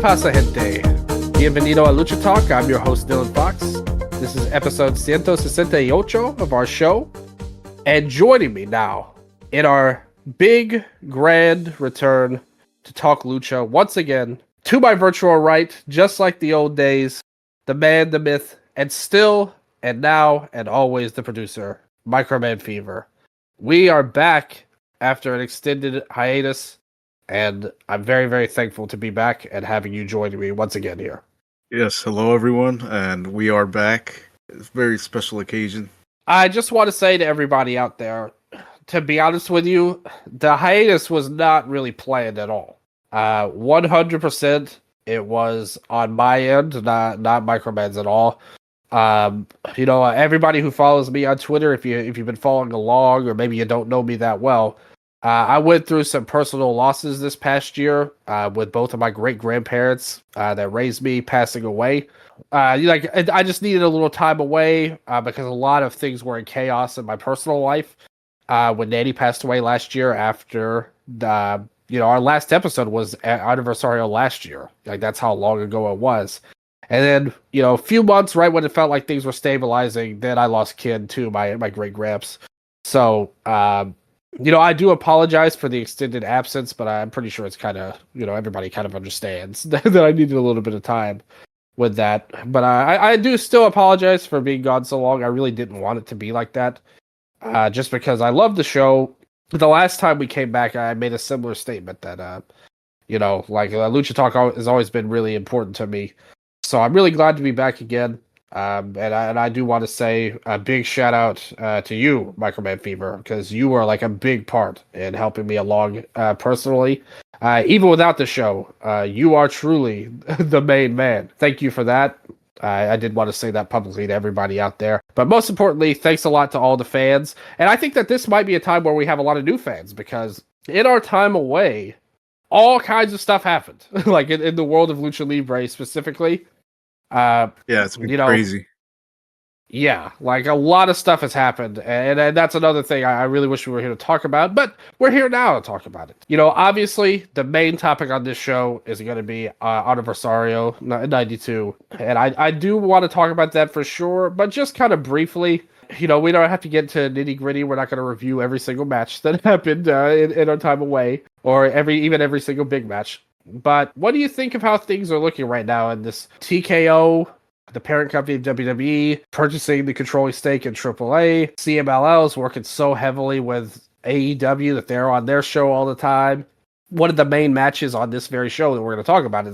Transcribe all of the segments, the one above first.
pasa, gente? Bienvenido a Lucha Talk. I'm your host, Dylan Fox. This is episode 168 of our show. And joining me now in our big, grand return to talk Lucha once again, to my virtual right, just like the old days, the man, the myth, and still, and now, and always the producer, Microman Fever. We are back after an extended hiatus, and I'm very, very thankful to be back and having you join me once again here. Yes, hello everyone, and we are back. It's a very special occasion. I just want to say to everybody out there, to be honest with you, the hiatus was not really planned at all. 100% it was on my end, not Microman's at all. Everybody who follows me on Twitter, if you've been following along, or maybe you don't know me that well, I went through some personal losses this past year with both of my great grandparents that raised me passing away. I just needed a little time away because a lot of things were in chaos in my personal life. When Nanny passed away last year, after our last episode was Aniversario last year. Like, that's how long ago it was. And then, a few months right when it felt like things were stabilizing, then I lost Kid too, my great gramps. So, I do apologize for the extended absence, but I'm pretty sure it's kind of, everybody kind of understands that I needed a little bit of time with that. But I do still apologize for being gone so long. I really didn't want it to be like that, just because I love the show. The last time we came back, I made a similar statement that, Lucha Talk has always been really important to me. So I'm really glad to be back again. And I do want to say a big shout out to you, Microman Fever, because you were like a big part in helping me along personally. Even without the show, you are truly the main man. Thank you for that. I did want to say that publicly to everybody out there. But most importantly, thanks a lot to all the fans. And I think that this might be a time where we have a lot of new fans, because in our time away, all kinds of stuff happened. Like in the world of Lucha Libre specifically. It's been crazy. Yeah, like a lot of stuff has happened, and that's another thing I really wish we were here to talk about, but we're here now to talk about it. Obviously, the main topic on this show is going to be Aniversario 92, and I do want to talk about that for sure, but just kind of briefly. We don't have to get to nitty gritty. We're not going to review every single match that happened in our time away, or every single big match. But what do you think of how things are looking right now in this TKO, the parent company of WWE, purchasing the controlling stake in AAA? CMLL is working so heavily with AEW that they're on their show all the time. One of the main matches on this very show that we're going to talk about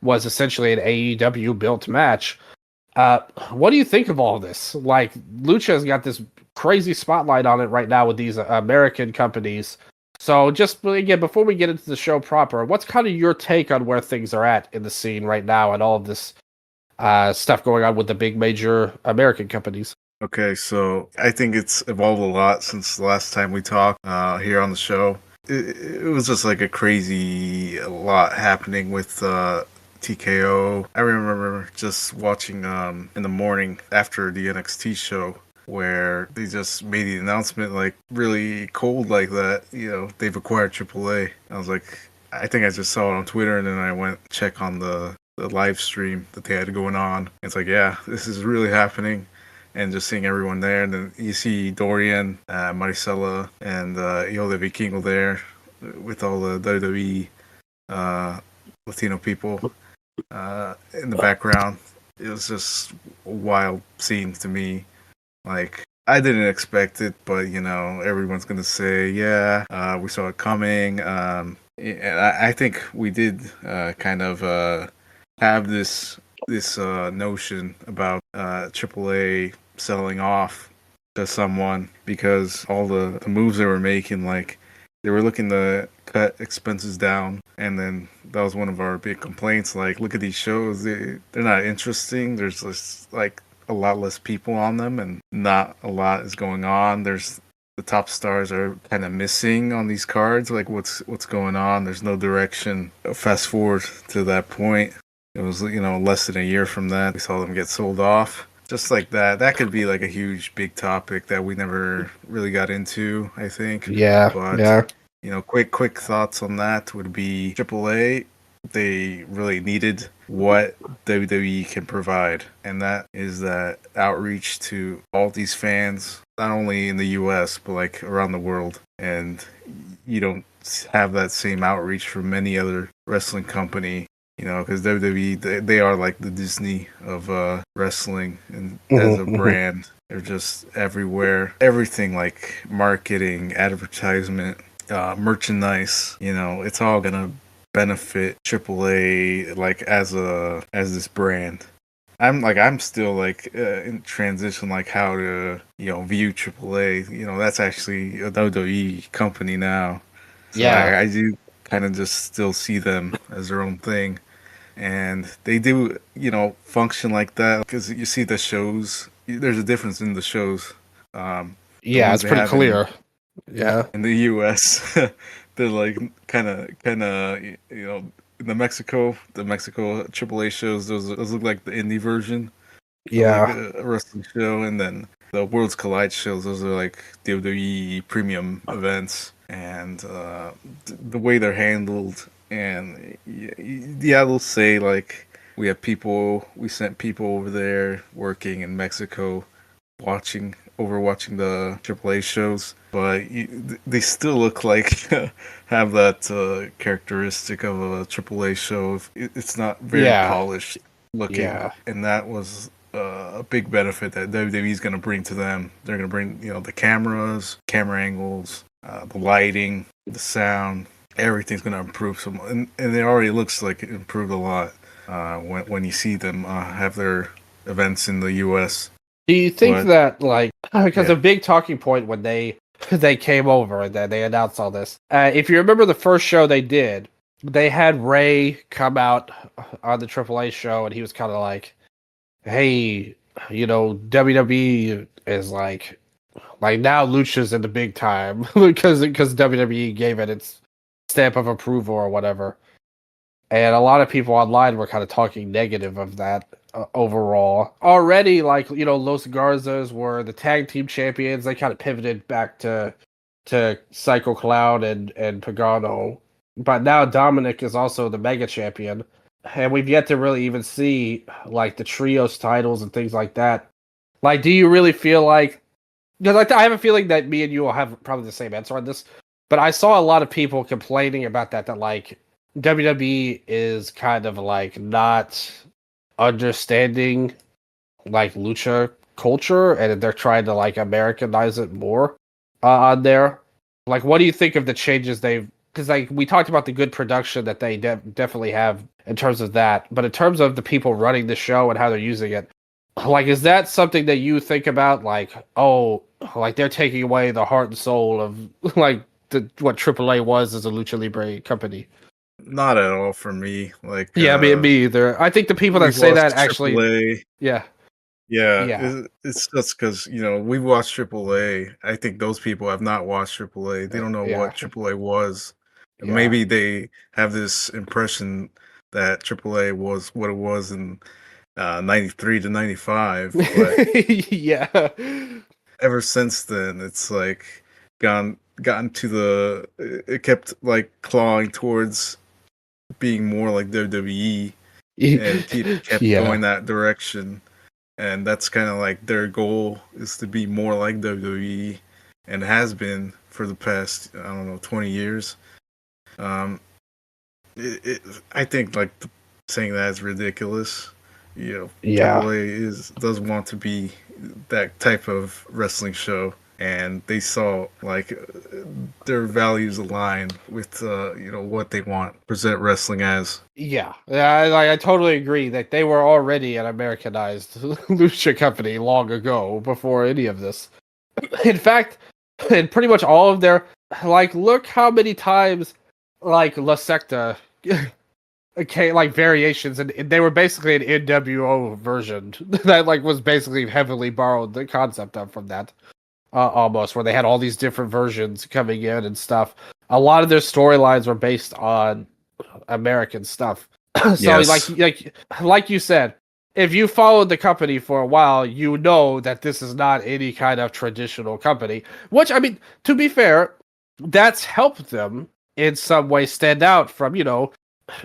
was essentially an AEW built match. What do you think of all this? Like, Lucha has got this crazy spotlight on it right now with these American companies. So just, again, before we get into the show proper, what's kind of your take on where things are at in the scene right now and all of this stuff going on with the big major American companies? Okay, so I think it's evolved a lot since the last time we talked here on the show. It was just like a lot happening with TKO. I remember just watching in the morning after the NXT show, where they just made the announcement like really cold like that, they've acquired AAA. I was like, I think I just saw it on Twitter, and then I went check on the live stream that they had going on. It's like, yeah, this is really happening. And just seeing everyone there, and then you see Dorian, Maricela, and Yo de Vikingo there with all the WWE Latino people in the background. It was just a wild scene to me. Like, I didn't expect it, but everyone's gonna say, yeah, we saw it coming. And I think we did kind of have this notion about AAA selling off to someone, because all the moves they were making, like they were looking to cut expenses down, and then that was one of our big complaints. Like, look at these shows, they're not interesting. There's just like a lot less people on them, and not a lot is going on. There's the top stars are kind of missing on these cards. Like, what's going on? There's no direction. Fast forward to that point, it was less than a year from that, we saw them get sold off. Just like that. That could be like a huge big topic that we never really got into, I think. Yeah. But yeah. quick thoughts on that would be AAA they really needed what WWE can provide, and that is that outreach to all these fans, not only in the US but like around the world. And you don't have that same outreach from any other wrestling company, because WWE, they are like the Disney of wrestling, and as a brand, they're just everywhere. Everything like marketing, advertisement, merchandise, it's all gonna benefit AAA like as this brand. I'm still like in transition, like how to view AAA. That's actually a WWE company now, so Yeah. I do kind of just still see them as their own thing, and they do function like that because you see the shows. There's a difference in the shows. The Yeah, ones it's they pretty have clear. Yeah. in the U.S. they're like kind of in the Mexico AAA shows. Those look like the indie version of like Yeah. a wrestling show, and then the Worlds Collide shows. Those are like WWE premium events, and the way they're handled. And yeah, they'll say like we sent people over there working in Mexico watching the AAA shows, but they still look like have that characteristic of a AAA show. It's not very Yeah. polished looking, Yeah. and that was a big benefit that WWE is going to bring to them. They're going to bring the cameras, camera angles, the lighting, the sound. Everything's going to improve some, and it already looks like it improved a lot when you see them have their events in the U.S. Do you think But that, like, because yeah, a big talking point when they came over and then they announced all this, if you remember the first show they did, they had Ray come out on the AAA show and he was kind of like, "Hey, WWE is like now Lucha's in the big time because WWE gave it its stamp of approval or whatever." And a lot of people online were kind of talking negative of that overall. Already, like, Los Garzas were the tag team champions. They kind of pivoted back to Psycho Clown and Pagano. But now Dominic is also the mega champion. And we've yet to really even see like the trios titles and things like that. Like, do you really feel like, because I have a feeling that me and you will have probably the same answer on this, but I saw a lot of people complaining about that like WWE is kind of like not understanding like lucha culture, and they're trying to like Americanize it more on there. Like, what do you think of the changes they've? Because like we talked about the good production that they definitely have in terms of that, but in terms of the people running the show and how they're using it, like, is that something that you think about? Like, oh, like they're taking away the heart and soul of like what AAA was as a lucha libre company. not at all for me. Like Yeah, me either. I think the people that we've say watched that actually, AAA. yeah, Yeah, yeah, it's just because we've watched AAA. I think those people have not watched AAA. They don't know yeah, what AAA was. And yeah, maybe they have this impression that AAA was what it was in 93 to 95, but yeah, ever since then it's like gotten to it kept like clawing towards being more like WWE, and kept yeah, going that direction. And that's kind of like their goal, is to be more like WWE, and has been for the past, I don't know, 20 years. Um, I think like saying that is ridiculous. yeah, AAA does want to be that type of wrestling show, and they saw like their values align with what they want to present wrestling as. yeah. I totally agree that they were already an Americanized lucha company long ago before any of this. In fact, in pretty much all of their like, look how many times like La Secta okay, like variations, and they were basically an NWO version that like was basically heavily borrowed the concept of from that almost, where they had all these different versions coming in and stuff. A lot of their storylines were based on American stuff. So Yes. like you said, if you followed the company for a while, you know that this is not any kind of traditional company. Which, I mean, to be fair, that's helped them in some way stand out from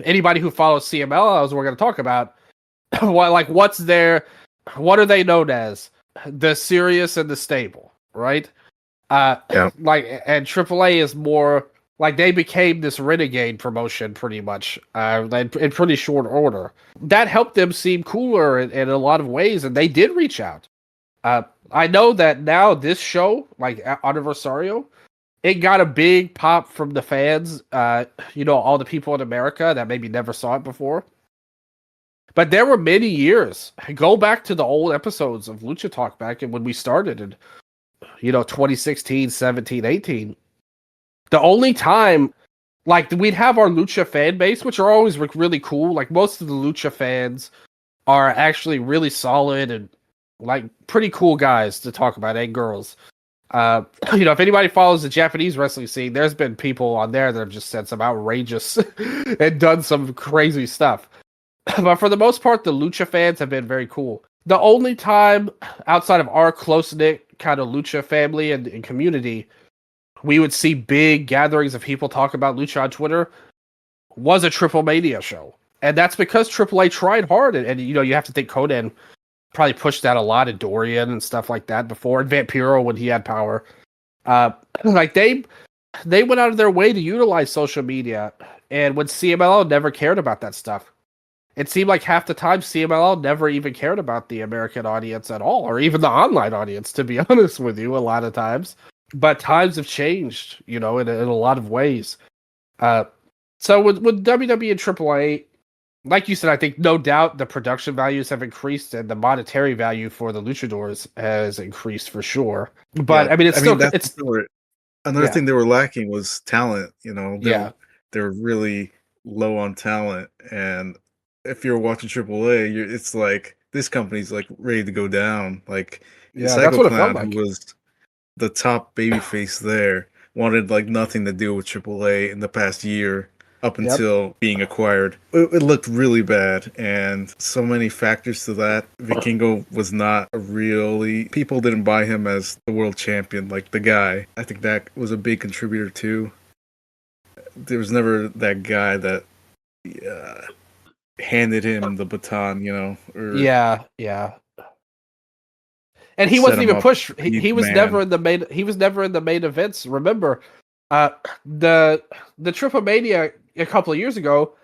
anybody who follows CMLL, as we're going to talk about, what's their, what are they known as? The serious and the stable, right? Yeah. And AAA is more like they became this renegade promotion pretty much in pretty short order. That helped them seem cooler in a lot of ways, and they did reach out. I know that now this show, like Aniversario, it got a big pop from the fans. All the people in America that maybe never saw it before. But there were many years. Go back to the old episodes of Lucha Talk back when we started in 2016, 17, 18. The only time, like, we'd have our Lucha fan base, which are always really cool. Like, most of the Lucha fans are actually really solid and, like, pretty cool guys to talk about, and girls. If anybody follows the Japanese wrestling scene, there's been people on there that have just said some outrageous and done some crazy stuff. But for the most part, the Lucha fans have been very cool. The only time outside of our close-knit kind of Lucha family and community, we would see big gatherings of people talk about Lucha on Twitter was a Triple Mania show. And that's because AAA tried hard. And you have to think Conan probably pushed that a lot, and Dorian and stuff like that before, and Vampiro when he had power. They went out of their way to utilize social media. And when CMLL never cared about that stuff. It seemed like half the time CMLL never even cared about the American audience at all, or even the online audience, to be honest with you, a lot of times. But times have changed, in a lot of ways. So with WWE and AAA, like you said, I think no doubt the production values have increased and the monetary value for the luchadors has increased for sure. But yeah, another thing they were lacking was talent. They were really low on talent, and if you're watching AAA, it's like this company's like ready to go down. Like, that's what it felt like. Who was the top babyface there, wanted like nothing to do with AAA in the past year up until being acquired. It looked really bad, and so many factors to that. Vikingo was not people didn't buy him as the world champion, like the guy. I think that was a big contributor too. There was never that guy that handed him the baton, and he wasn't even pushed. He was never in the main. He was never in the main events. Remember, the Triple Mania a couple of years ago.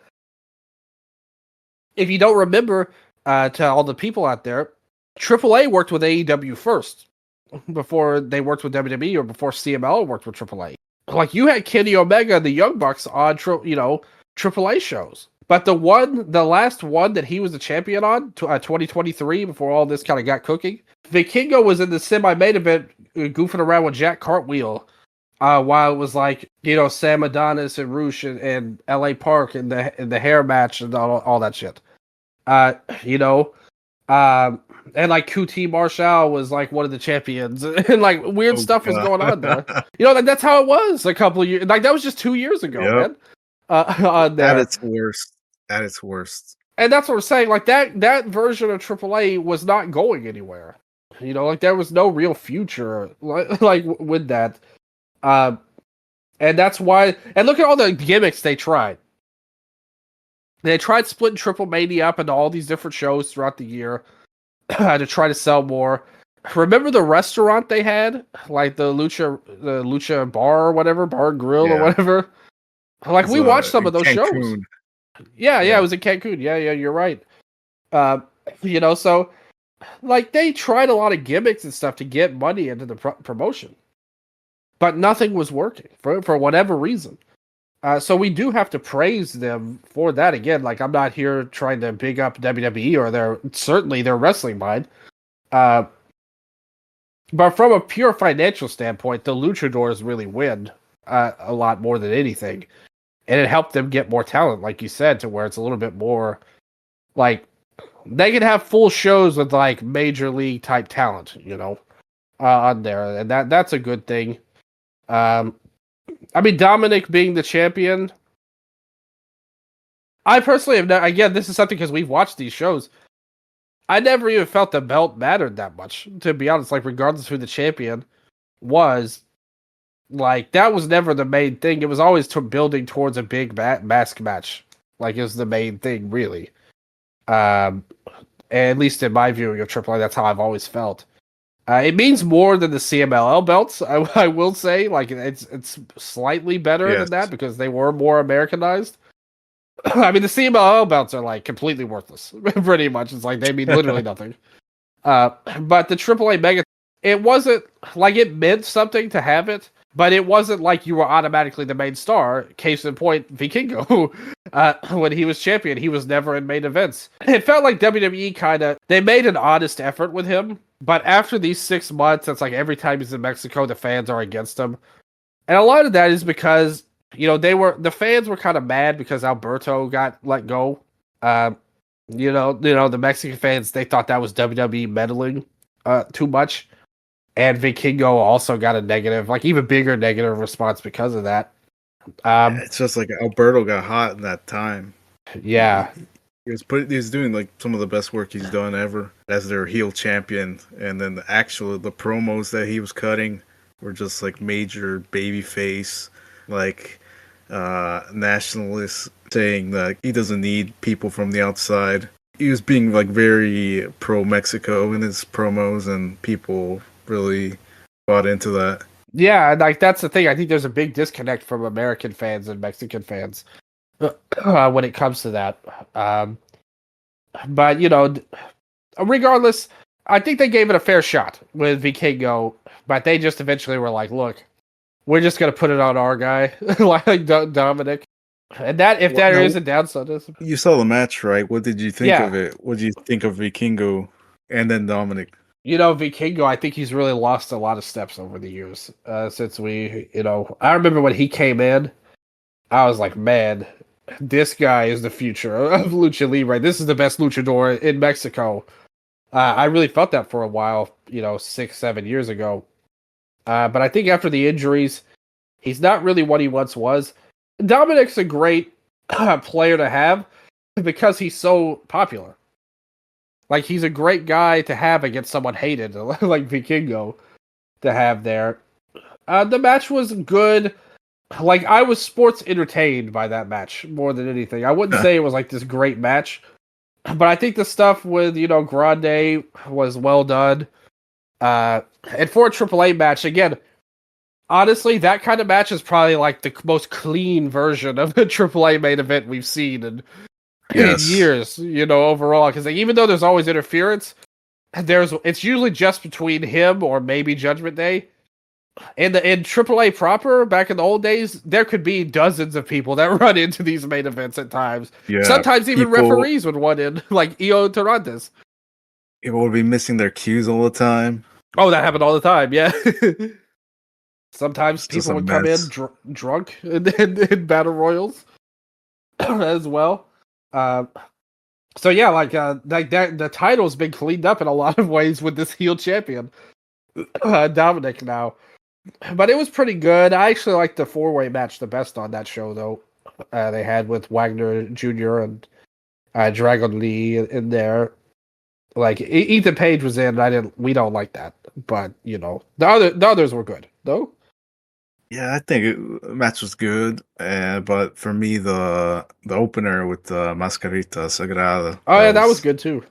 If you don't remember, to all the people out there, AAA worked with AEW first before they worked with WWE, or before CMLL worked with AAA. Like, you had Kenny Omega and the Young Bucks on AAA shows. But the last one that he was the champion on, 2023, before all this kind of got cooking, Vikingo was in the semi-main event goofing around with Jack Cartwheel, while it was like, Sam Adonis and Roosh and LA Park in the hair match and all that shit. And like QT Marshall was like one of the champions, and like weird stuff was going on there. That's how it was a couple of years. Like, that was just 2 years ago, man. On there. At its worst. And that's what we're saying. Like, that version of AAA was not going anywhere. There was no real future like with that. And that's why. And look at all the gimmicks they tried. They tried splitting Triple Mania up into all these different shows throughout the year to try to sell more. Remember the restaurant they had, like the Lucha Bar or whatever, Bar and Grill or whatever. Like, we watched some of those shows. Yeah, it was in Cancun. Yeah, you're right. So, like, they tried a lot of gimmicks and stuff to get money into the promotion, but nothing was working for whatever reason. So we do have to praise them for that. Again, like, I'm not here trying to big up WWE or their wrestling mind. But from a pure financial standpoint, the luchadors really win a lot more than anything. And it helped them get more talent, like you said, to where it's a little bit more like they can have full shows with like major league type talent, on there, and that's a good thing. Dominic being the champion, I personally have again, this is something because we've watched these shows. I never even felt the belt mattered that much, to be honest. Like, regardless of who the champion was. Like, that was never the main thing. It was always building towards a big mask match like is the main thing, really. Um, at least in my view, your AAA, that's how I've always felt. It means more than the CMLL belts. I will say, like it's slightly better Yes. than that because they were more Americanized. I mean, the CMLL belts are like completely worthless. Pretty much, it's like they mean literally nothing. But the AAA Mega, it wasn't like it meant something to have it, but it wasn't like you were automatically the main star. Case in point, Vikingo, when he was champion, he was never in main events. It felt like WWE they made an honest effort with him, but after these 6 months, it's like every time he's in Mexico, the fans are against him. And a lot of that is because, the fans were kind of mad because Alberto got let go. The Mexican fans, they thought that was WWE meddling too much. And Vikingo also got a negative, like even bigger negative response because of that. It's just like Alberto got hot in that time. Yeah. He was doing like some of the best work he's done ever as their heel champion, and then the promos that he was cutting were just like major baby face, like nationalists saying that he doesn't need people from the outside. He was being like very pro Mexico in his promos, and people really bought into that. Yeah, like that's the thing. I think there's a big disconnect from American fans and Mexican fans when it comes to that. But regardless, I think they gave it a fair shot with Vikingo, but they just eventually were like, "Look, we're just gonna put it on our guy, like Dominic." And that, if there is a downside, you saw the match, right? What did you think of it? What did you think of Vikingo and then Dominic? Vikingo, I think he's really lost a lot of steps over the years. Since I remember when he came in, I was like, man, this guy is the future of Lucha Libre. This is the best luchador in Mexico. I really felt that for a while, 6-7 years ago. But I think after the injuries, he's not really what he once was. Dominic's a great player to have because he's so popular. Like, he's a great guy to have against someone hated, like Vikingo, to have there. The match was good. Like, I was sports entertained by that match more than anything. I wouldn't say it was like this great match, but I think the stuff with, Grande was well done. And for a AAA match, again, honestly, that kind of match is probably like the most clean version of a AAA main event we've seen in years, overall. Because even though there's always interference, it's usually just between him or maybe Judgment Day. In AAA proper, back in the old days, there could be dozens of people that run into these main events at times. Yeah, sometimes even referees would run in, like Io Tarantes. People would be missing their cues all the time. Oh, that happened all the time, yeah. Sometimes people would come in drunk in battle royals as well. So yeah, like that, the title's been cleaned up in a lot of ways with this heel champion, Dominic now. But it was pretty good. I actually liked the 4-way match the best on that show, though. They had with Wagner Jr. and Dragon Lee in there. Like Ethan Page was in. We don't like that, but the others were good, though. Yeah, I think the match was good, but for me, the opener with the Mascarita Sagrada. Oh yeah, that was good too.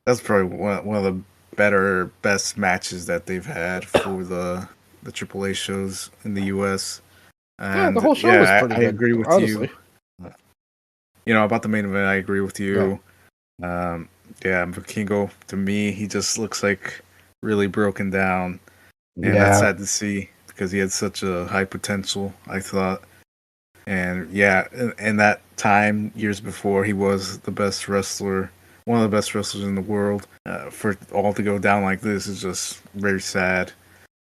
That's probably one of the best matches that they've had for the AAA shows in the U.S. And yeah, the whole show was pretty good. I agree with honestly. You. About the main event, I agree with you. Yeah. Vikingo, to me, he just looks like really broken down, and that's sad to see because he had such a high potential, I thought. And yeah, in that time, years before, he was the best wrestler, one of the best wrestlers in the world. For it all to go down like this is just very sad.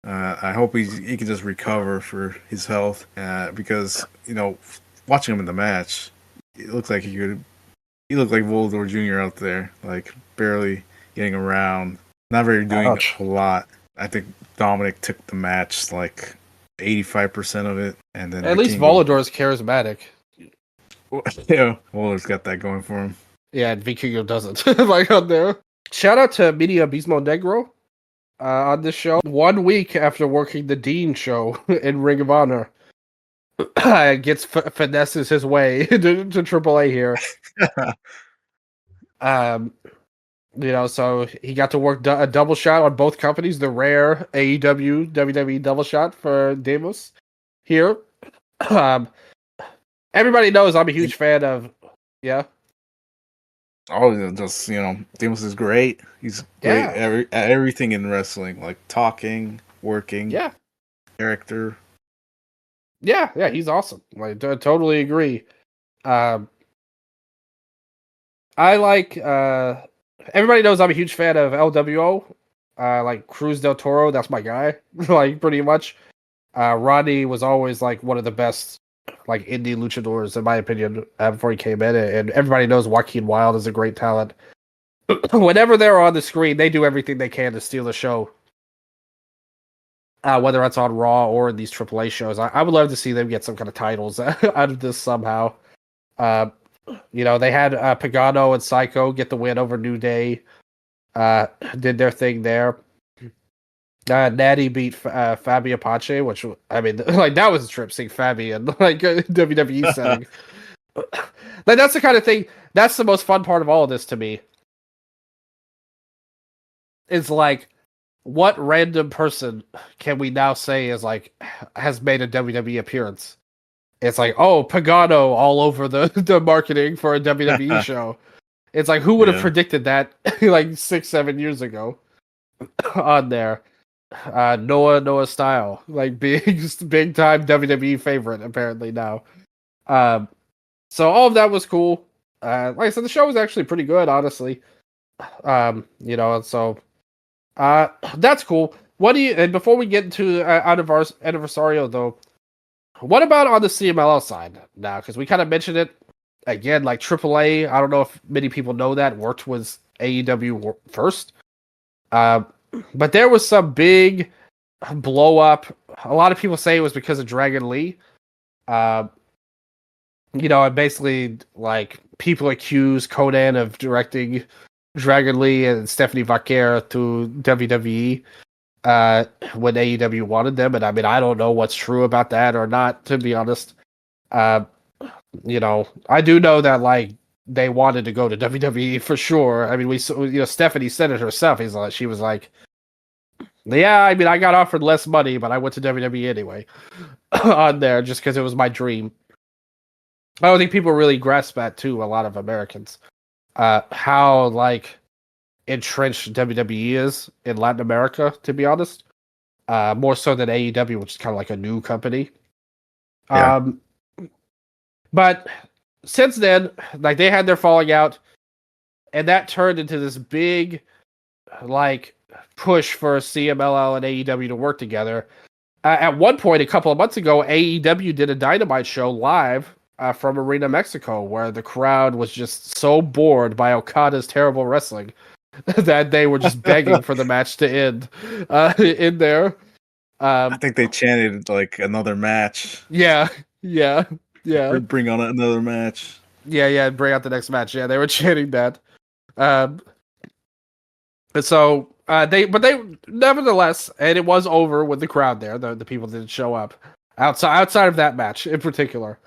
I hope he can just recover for his health because, watching him in the match, it looks like he looked like Volador Jr. out there, like barely getting around, not very doing a lot. I think Dominic took the match like 85% of it, and then at least Volador is charismatic. Yeah, Volador's got that going for him. Yeah, and Vikingo doesn't. Like on there. Shout out to Media Abismo Negro on this show. 1 week after working the Dean show in Ring of Honor, gets finesses his way to AAA here. Um, so he got to work a double shot on both companies, the rare AEW WWE double shot for Demus here. Um, everybody knows I'm a huge fan of. Yeah. Oh, just Demus is great. He's great Yeah. at everything in wrestling, like talking, working, Yeah. character. Yeah. Yeah. He's awesome. Like, totally agree. Um, I like. Everybody knows I'm a huge fan of LWO. Like Cruz del Toro, that's my guy. Like pretty much. Rodney was always like one of the best, like indie luchadors in my opinion, before he came in, and everybody knows Joaquin Wilde is a great talent. Whenever they're on the screen, they do everything they can to steal the show. Whether that's on Raw or in these AAA shows, I would love to see them get some kind of titles out of this somehow. Uh, they had Pagano and Psycho get the win over New Day. Did their thing there. Natty beat Fabi Apache, which I mean, like that was a trip seeing Fabi in like a WWE setting. Like that's the kind of thing. That's the most fun part of all of this to me. Is like, what random person can we now say is like has made a WWE appearance? It's like, oh, Pagano all over the marketing for a WWE show. It's like, who would have predicted that like 6-7 years ago on there? Noah Style, like big time WWE favorite apparently now. So all of that was cool. Like I said, the show was actually pretty good, honestly. So that's cool. What do you? And before we get into Anniversario, though, what about on the CMLL side now? Because we kind of mentioned it again, like AAA. I don't know if many people know that worked with AEW first. But there was some big blow up. A lot of people say it was because of Dragon Lee. And basically, like, people accuse Conan of directing Dragon Lee and Stephanie Vaquer to WWE when AEW wanted them. And I mean, I don't know what's true about that or not, to be honest. Uh, I do know that, like, they wanted to go to WWE for sure. I mean, Stephanie said it herself. She was like, yeah, I mean, I got offered less money, but I went to WWE anyway on there just because it was my dream. I don't think people really grasp that too. A lot of Americans, how like entrenched WWE is in Latin America. To be honest, more so than AEW, which is kind of like a new company. Yeah. But since then, like they had their falling out, and that turned into this big, like, push for CMLL and AEW to work together. At one point, a couple of months ago, AEW did a Dynamite show live from Arena Mexico, where the crowd was just so bored by Okada's terrible wrestling that they were just begging for the match to end in there. I think they chanted like another match. Yeah. Bring on another match. Yeah, bring out the next match. Yeah, they were chanting that. And so they nevertheless, and it was over with the crowd there. The people didn't show up outside of that match in particular.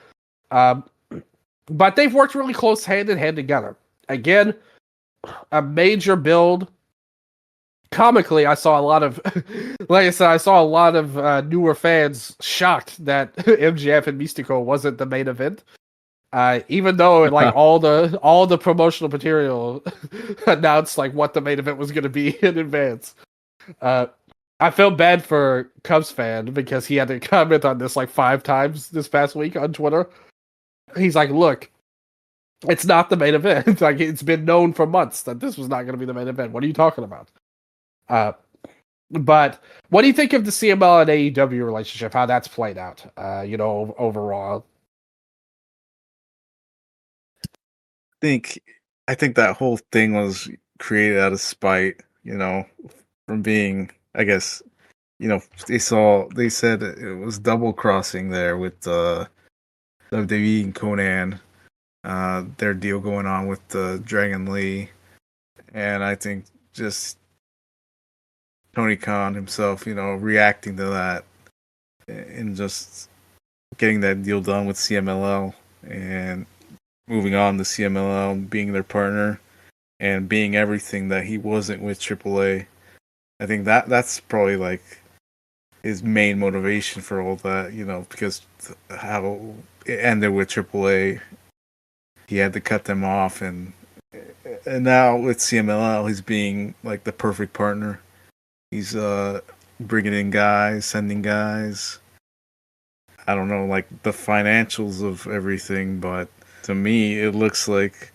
But they've worked really close hand in hand together. Again, a major build. Comically, I saw a lot of, like I said, newer fans shocked that MJF and Mystico wasn't the main event. Even though like all the promotional material announced like what the main event was going to be in advance. I felt bad for Cubs fan because he had to comment on this like 5 times this past week on Twitter. He's like, look, it's not the main event. Like, it's been known for months that this was not going to be the main event. What are you talking about? But what do you think of the CML and AEW relationship? How that's played out? Overall. I think that whole thing was created out of spite. From being, I guess, they said it was double crossing there with WWE and Conan, their deal going on with Dragon Lee, and I think just Tony Khan himself, reacting to that and just getting that deal done with CMLL and moving on to CMLL, being their partner, and being everything that he wasn't with AAA. I think that's probably like his main motivation for all that, because how it ended with AAA, he had to cut them off, and now with CMLL, he's being like the perfect partner. He's bringing in guys, sending guys. I don't know, like the financials of everything, but to me, it looks like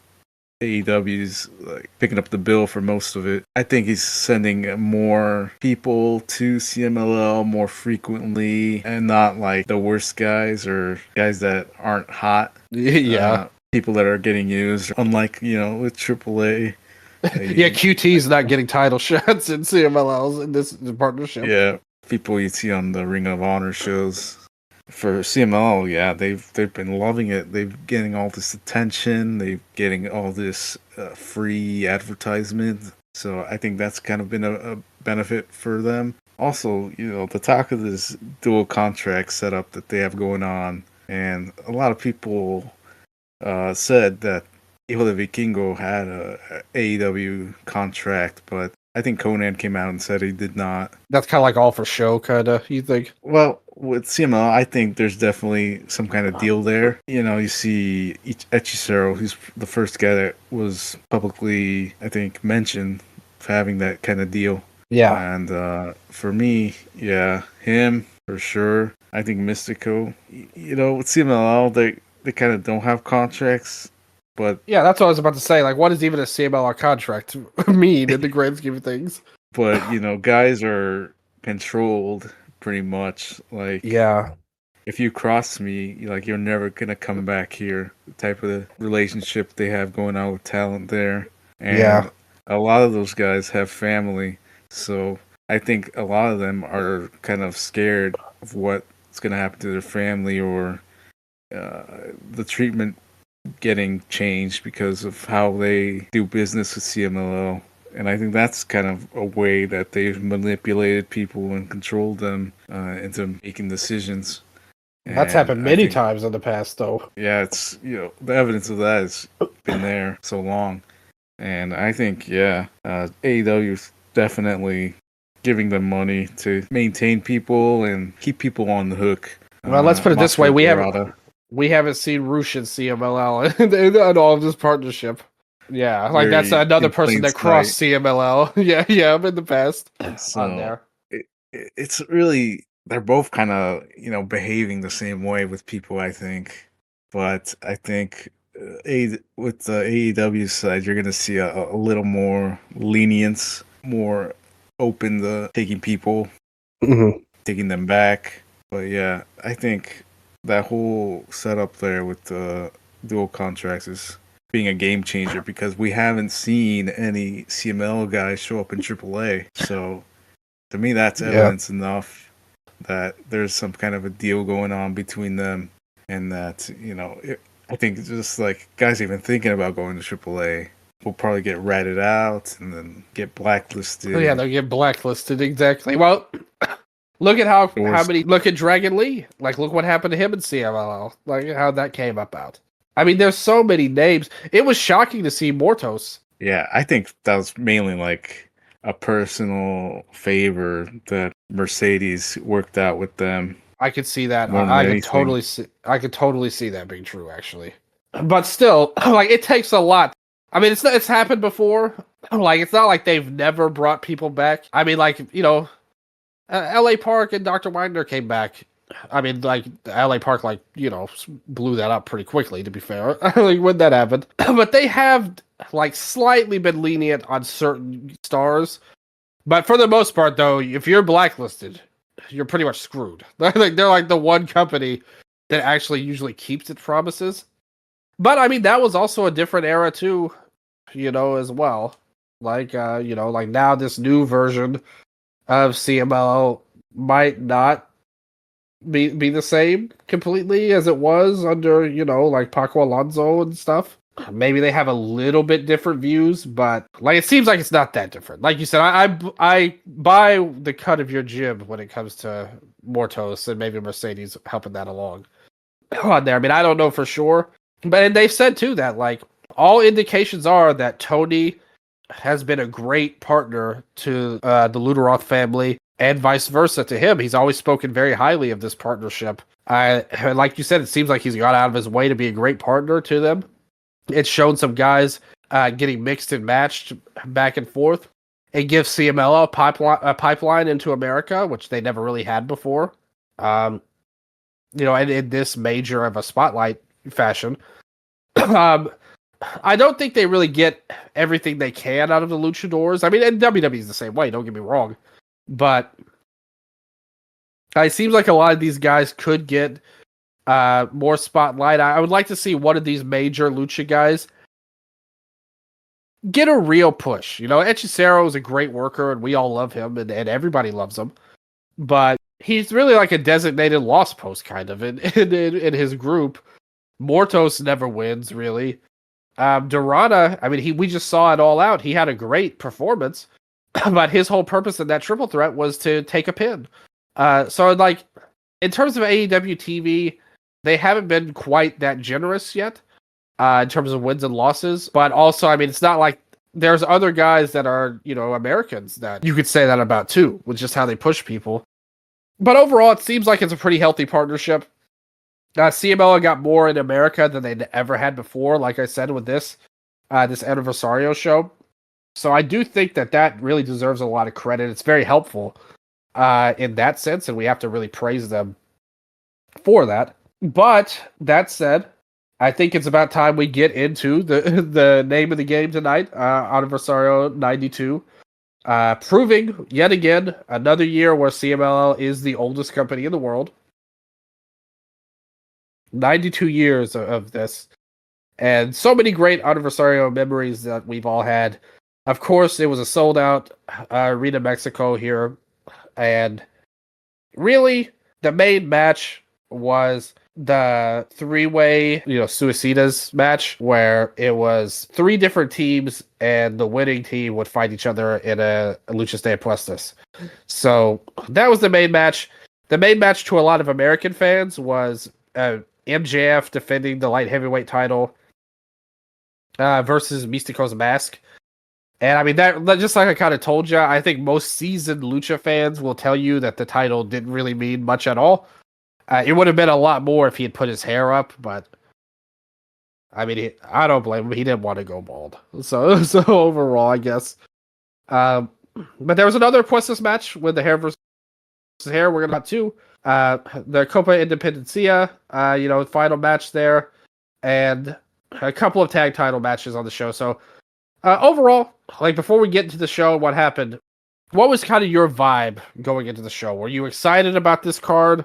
AEW's like picking up the bill for most of it. I think he's sending more people to CMLL more frequently, and not like the worst guys or guys that aren't hot. Yeah. People that are getting used, unlike with AAA. Yeah, QT's not getting title shots in CMLLs in this partnership. Yeah, people you see on the Ring of Honor shows. For CMLL, yeah, they've been loving it. They've getting all this attention. They're getting all this free advertisement. So I think that's kind of been a benefit for them. Also, the talk of this dual contract setup that they have going on, and a lot of people said that Hijo de Vikingo had a AEW contract, but I think Conan came out and said he did not. That's kind of like all for show, kind of, you think? Well, with CML, I think there's definitely some kind of deal there. You see Echicero, who's the first guy that was publicly, I think, mentioned for having that kind of deal. Yeah. And for me, yeah, him for sure. I think Mystico, with CMLL, they kind of don't have contracts. But yeah, that's what I was about to say. Like, what does even a CMLL contract mean in the grand scheme of things? But guys are controlled pretty much. Like, yeah, if you cross me, you're never gonna come back here. The type of relationship they have going on with talent there, and a lot of those guys have family. So I think a lot of them are kind of scared of what's gonna happen to their family, or the treatment getting changed because of how they do business with CMLL. And I think that's kind of a way that they've manipulated people and controlled them into making decisions. That's happened many times in the past, though. Yeah, it's the evidence of that has been there so long, and I think AEW is definitely giving them money to maintain people and keep people on the hook. Well, let's put it this way: we haven't seen Roosh in CMLL in all of this partnership. Yeah, like that's another person that crossed CMLL. yeah, in the past. So on there. It's really, they're both kind of, behaving the same way with people, I think. But I think with the AEW side, you're going to see a little more lenience, more open to taking people, taking them back. But yeah, I think that whole setup there with the dual contracts is being a game changer, because we haven't seen any CML guys show up in AAA. So to me, that's evidence enough that there's some kind of a deal going on between them, and that, I think just like guys even thinking about going to AAA will probably get ratted out and then get blacklisted. Oh, yeah, they'll get blacklisted, exactly. Well, look at look at Dragon Lee. Like, look what happened to him in CMLL. Like, how that came about. I mean, there's so many names. It was shocking to see Mortos. Yeah, I think that was mainly like a personal favor that Mercedes worked out with them. I could see that. I could totally see that being true, actually. But still, like, it takes a lot. I mean, it's happened before. Like, it's not like they've never brought people back. I mean, like, LA Park and Dr. Widener came back. I mean, like, LA Park, like, blew that up pretty quickly, to be fair. Like, when that happened. But they have, like, slightly been lenient on certain stars. But for the most part, though, if you're blacklisted, you're pretty much screwed. They're like the one company that actually usually keeps its promises. But, I mean, that was also a different era, too, as well. Like, like now this new version of CMLL might not be the same completely as it was under, like Paco Alonso and stuff. Maybe they have a little bit different views, but like it seems like it's not that different. Like you said, I buy the cut of your jib when it comes to Mortos and maybe Mercedes helping that along. on there. I mean, I don't know for sure, but they've said too that like all indications are that Tony has been a great partner to the Luderoth family and vice versa to him. He's always spoken very highly of this partnership. Like you said, it seems like he's gone out of his way to be a great partner to them. It's shown some guys getting mixed and matched back and forth. It gives CMLL a pipeline into America, which they never really had before. And in this major of a spotlight fashion. I don't think they really get everything they can out of the luchadors. I mean, and WWE is the same way, don't get me wrong. But it seems like a lot of these guys could get more spotlight. I would like to see one of these major lucha guys get a real push. Hechicero is a great worker, and we all love him, and everybody loves him. But he's really like a designated lost post, kind of, in his group. Mortos never wins, really. Dorada, I mean, we just saw it all out. He had a great performance, but his whole purpose in that triple threat was to take a pin. So, like, in terms of AEW TV, they haven't been quite that generous yet in terms of wins and losses. But also, I mean, it's not like there's other guys that are, Americans that you could say that about too, with just how they push people. But overall, it seems like it's a pretty healthy partnership. CMLL got more in America than they'd ever had before, like I said, with this Aniversario show. So I do think that really deserves a lot of credit. It's very helpful in that sense, and we have to really praise them for that. But that said, I think it's about time we get into the name of the game tonight, Aniversario 92. Proving, yet again, another year where CMLL is the oldest company in the world. 92 years of this, and so many great Aniversario memories that we've all had. Of course, it was a sold-out Arena Mexico here, and really, the main match was the three-way, Suicidas match, where it was 3 different teams, and the winning team would fight each other in a Luchas de Apuestas. So, that was the main match. The main match to a lot of American fans was MJF defending the light heavyweight title versus Mystico's Mask. And I mean, that just like I kind of told you, I think most seasoned Lucha fans will tell you that the title didn't really mean much at all. It would have been a lot more if he had put his hair up, but I mean, I don't blame him. He didn't want to go bald. So overall, I guess. But there was another Apuestas match with the hair versus hair. We're going to two. The Copa Independencia, final match there, and a couple of tag title matches on the show. So overall, like before we get into the show, what happened? What was kind of your vibe going into the show? Were you excited about this card?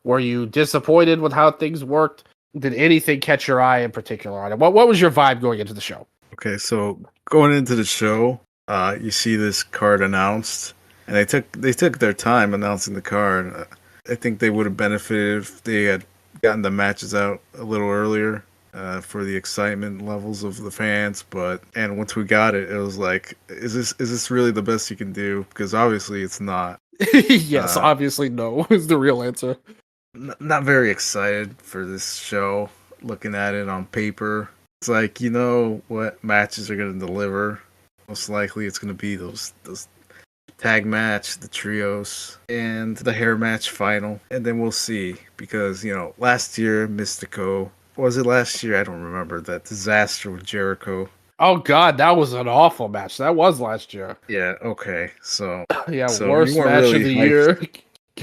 Were you disappointed with how things worked? Did anything catch your eye in particular on it? What was your vibe going into the show? Okay, so going into the show, you see this card announced, and they took their time announcing the card. I think they would have benefited if they had gotten the matches out a little earlier for the excitement levels of the fans. And once we got it, it was like, is this really the best you can do? Because obviously it's not. Yes, obviously no is the real answer. Not very excited for this show. Looking at it on paper, it's like, what matches are going to deliver. Most likely it's going to be those tag match, the trios, and the hair match final. And then we'll see. Because, last year, Mystico, was it last year? I don't remember. That disaster with Jericho. Oh, God, that was an awful match. That was last year. Yeah, okay. So, worst match of the year.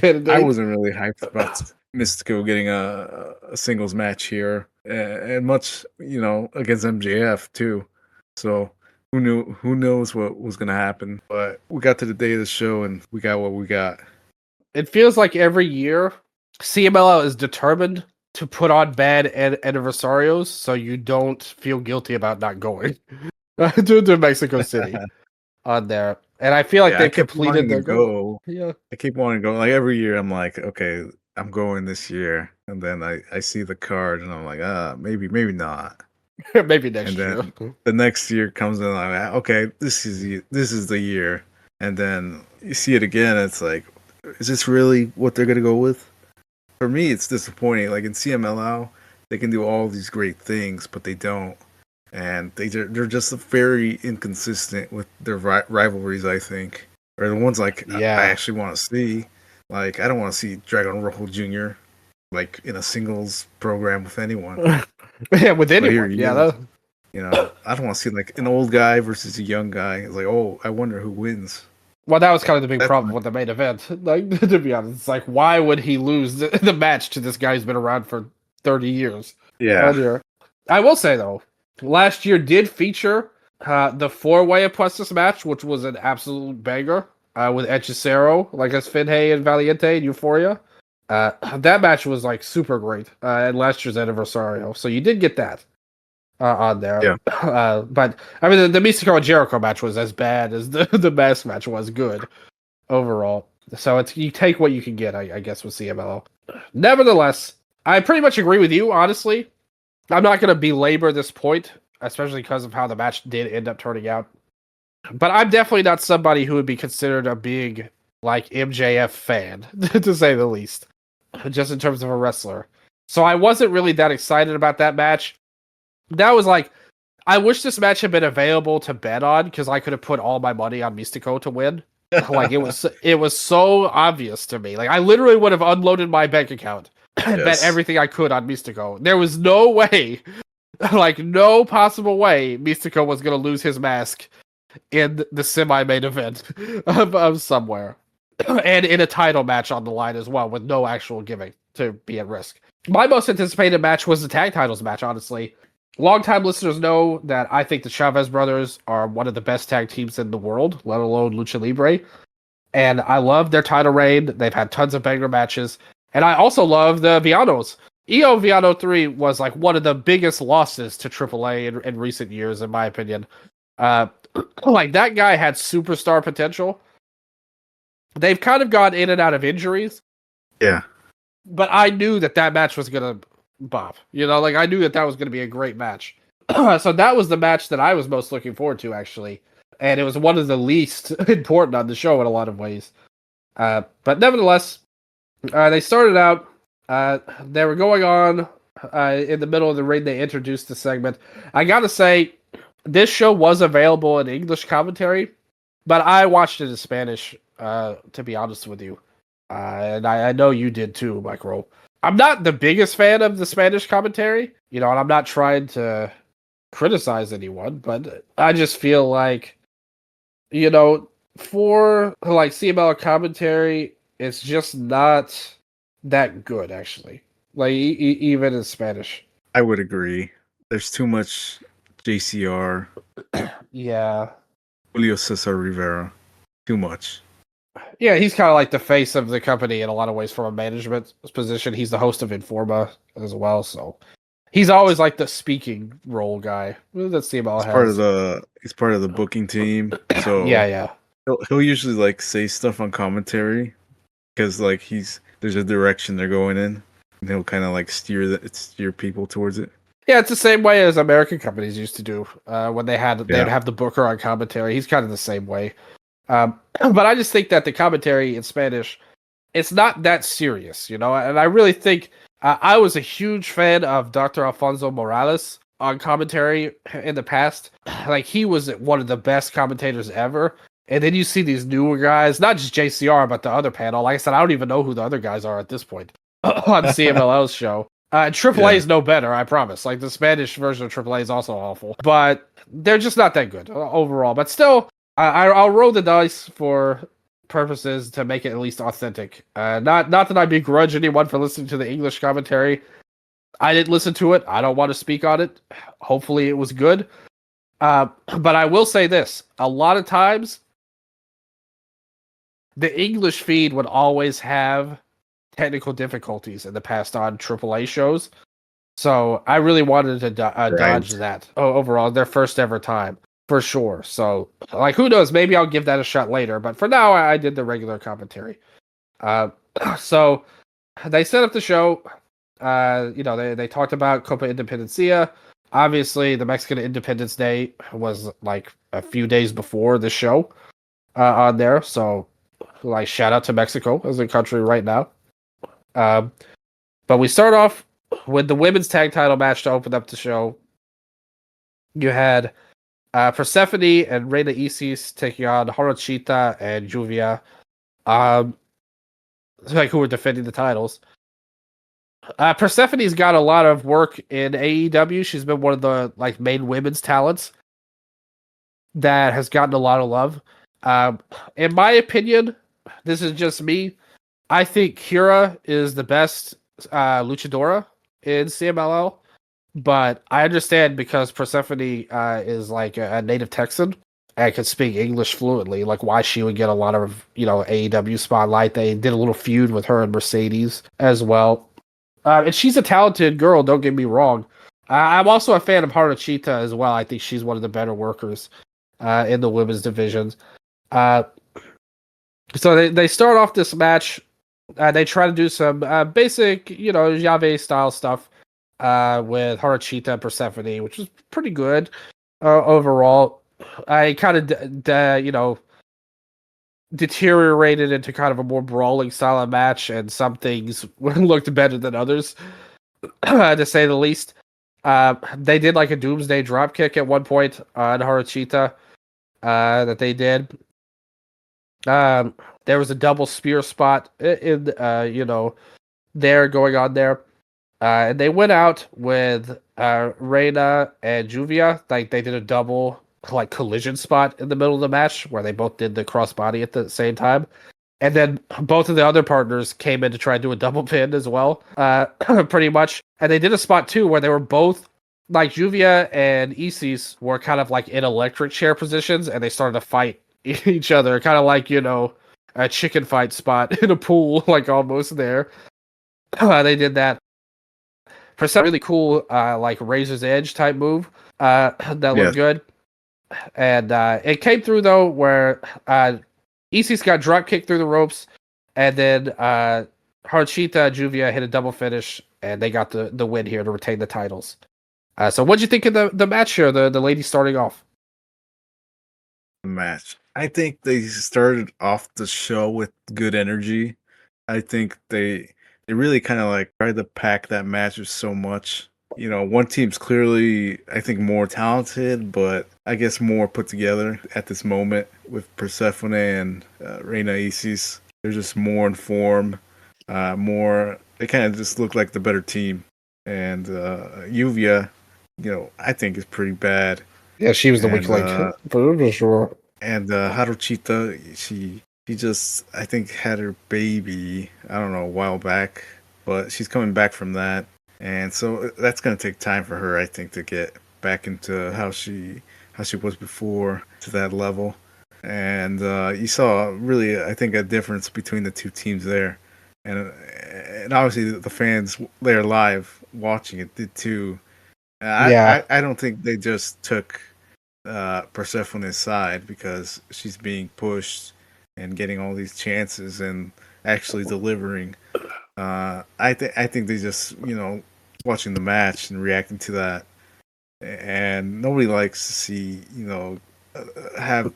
I wasn't really hyped about Mystico getting a singles match here. And much, against MJF, too. So, who knows what was going to happen. But we got to the day of the show, and we got what we got. It feels like every year, CMLL is determined to put on bad anniversarios so you don't feel guilty about not going to Mexico City on there. And I feel like they completed their goal. Yeah. I keep wanting to go. Like every year, I'm like, okay, I'm going this year. And then I see the card, and I'm like, maybe not. Maybe next year. And then the next year comes in, like, okay, this is the year. And then you see it again, it's like, is this really what they're gonna go with for me, it's disappointing. Like in CMLL, they can do all these great things, but they don't. And they're just very inconsistent with their rivalries, I think. Or the ones like I Yeah. actually want to see. Like, I don't want to see Dragon Rojo Jr. like in a singles program with anyone. Yeah, with But here anyone. he Yeah. is. I don't want to see like an old guy versus a young guy. It's like, oh, I wonder who wins. Well, that was kind of the big That's problem with the main event. Like, to be honest, it's like, why would he lose the match to this guy who's been around for 30 years? yeah, I will say, though, last year did feature the four-way Apuestas match, which was an absolute banger with Hechicero, like as Finhay and Valiente and Euphoria. That match was like super great at last year's Aniversario. So you did get that on there. yeah. But I mean, the Mystico and Jericho match was as bad as the Mask match was good overall. So it's you take what you can get, I guess, with CMLL. Nevertheless, I pretty much agree with you, honestly. I'm not going to belabor this point, especially because of how the match did end up turning out. But I'm definitely not somebody who would be considered a big, like, MJF fan, to say the least, just in terms of a wrestler. So I wasn't really that excited about that match. That was like, I wish this match had been available to bet on, because I could have put all my money on Mystico to win. Like, it was so obvious to me. Like, I literally would have unloaded my bank account and bet everything I could on Mystico. There was no way, like, no possible way Mystico was going to lose his mask in the semi-main event of somewhere. And in a title match on the line as well, with no actual giving to be at risk. My most anticipated match was the tag titles match, honestly. Longtime listeners know that I think the Chavez brothers are one of the best tag teams in the world, let alone Lucha Libre. And I love their title reign. They've had tons of banger matches. And I also love the Villanos. EO Villano 3 was like one of the biggest losses to AAA in recent years, in my opinion. Like, that guy had superstar potential. They've kind of gone in and out of injuries. Yeah. But I knew that match was going to bop. Like, I knew that was going to be a great match. So that was the match that I was most looking forward to, actually. And it was one of the least important on the show in a lot of ways. But nevertheless, they started out, they were going on in the middle of the ring. They introduced the segment. I gotta say, this show was available in English commentary, but I watched it in Spanish, to be honest with you. And I know you did too, Micro. I'm not the biggest fan of the Spanish commentary, and I'm not trying to criticize anyone, but I just feel like, for like CML commentary, it's just not that good, actually. Like, even in Spanish. I would agree. There's too much JCR. Yeah. Julio Cesar Rivera. Too much. Yeah, he's kind of like the face of the company in a lot of ways from a management position. He's the host of Informa as well, so he's always like the speaking role guy that CML has. He's part of the booking team. So yeah. He'll usually like say stuff on commentary because like there's a direction they're going in, and he'll kind of like steer people towards it. Yeah, it's the same way as American companies used to do when they'd have the booker on commentary. He's kind of the same way. But I just think that the commentary in Spanish, it's not that serious, and I really think I was a huge fan of Dr. Alfonso Morales on commentary in the past. Like, he was one of the best commentators ever. And then you see these newer guys, not just JCR, but the other panel. Like I said, I don't even know who the other guys are at this point on CMLL's show. AAA is no better, I promise. Like, the Spanish version of AAA is also awful. But they're just not that good overall. But still, I'll roll the dice for purposes to make it at least authentic. Not that I begrudge anyone for listening to the English commentary. I didn't listen to it. I don't want to speak on it. Hopefully it was good. But I will say this. A lot of times, the English feed would always have technical difficulties in the past on AAA shows. So I really wanted to dodge that overall. Their first ever time. For sure. So, like, who knows? Maybe I'll give that a shot later. But for now, I did the regular commentary. So, they set up the show. They talked about Copa Independencia. Obviously, the Mexican Independence Day was, like, a few days before the show on there. So, like, shout out to Mexico as a country right now. But we start off with the women's tag title match to open up the show. You had Persephone and Reina Isis taking on Horochita and Juvia, who were defending the titles. Persephone's got a lot of work in AEW. She's been one of the main women's talents that has gotten a lot of love. In my opinion, this is just me. I think Kira is the best luchadora in CMLL, but I understand because Persephone is a native Texan and can speak English fluently, why she would get a lot of AEW spotlight. They did a little feud with her and Mercedes as well. And she's a talented girl, don't get me wrong. I'm also a fan of Haruchita as well. I think she's one of the better workers in the women's divisions. So they start off this match. They try to do some basic, Yave style stuff with Haruchita and Persephone, which was pretty good overall. I kind of, deteriorated into kind of a more brawling style of match, and some things looked better than others, to say the least. They did a doomsday dropkick at one point on Haruchita that they did. There was a double spear spot in there going on there. And they went out with Reina and Juvia. They did a double collision spot in the middle of the match where they both did the crossbody at the same time. And then both of the other partners came in to try and do a double pin as well, pretty much. And they did a spot too where they were both Juvia and Isis were kind of in electric chair positions, and they started to fight each other, kind of a chicken fight spot in a pool, almost there. They did that. For some really cool, Razor's Edge type move that looked good. And it came through, though, where Isis got drop kicked through the ropes, and then Haruchita and Juvia hit a double finish, and they got the win here to retain the titles. So what'd you think of the match here, the lady starting off? Match. I think they started off the show with good energy. I think they really kind of tried to pack that match with so much. One team's clearly, I think, more talented, but I guess more put together at this moment with Persephone and Reina Isis. They're just more in form, they kind of just look like the better team. And Juvia, I think is pretty bad. Yeah, she was the weak link, for sure. And Haruchita, she just, I think, had her baby, I don't know, a while back, but she's coming back from that. And so that's going to take time for her, I think, to get back into how she was before, to that level. And you saw really, I think, a difference between the two teams there. And obviously the fans there live watching it did too. I don't think they just took Persephone's side because she's being pushed and getting all these chances and actually delivering. I think they just, watching the match and reacting to that. And nobody likes to see, have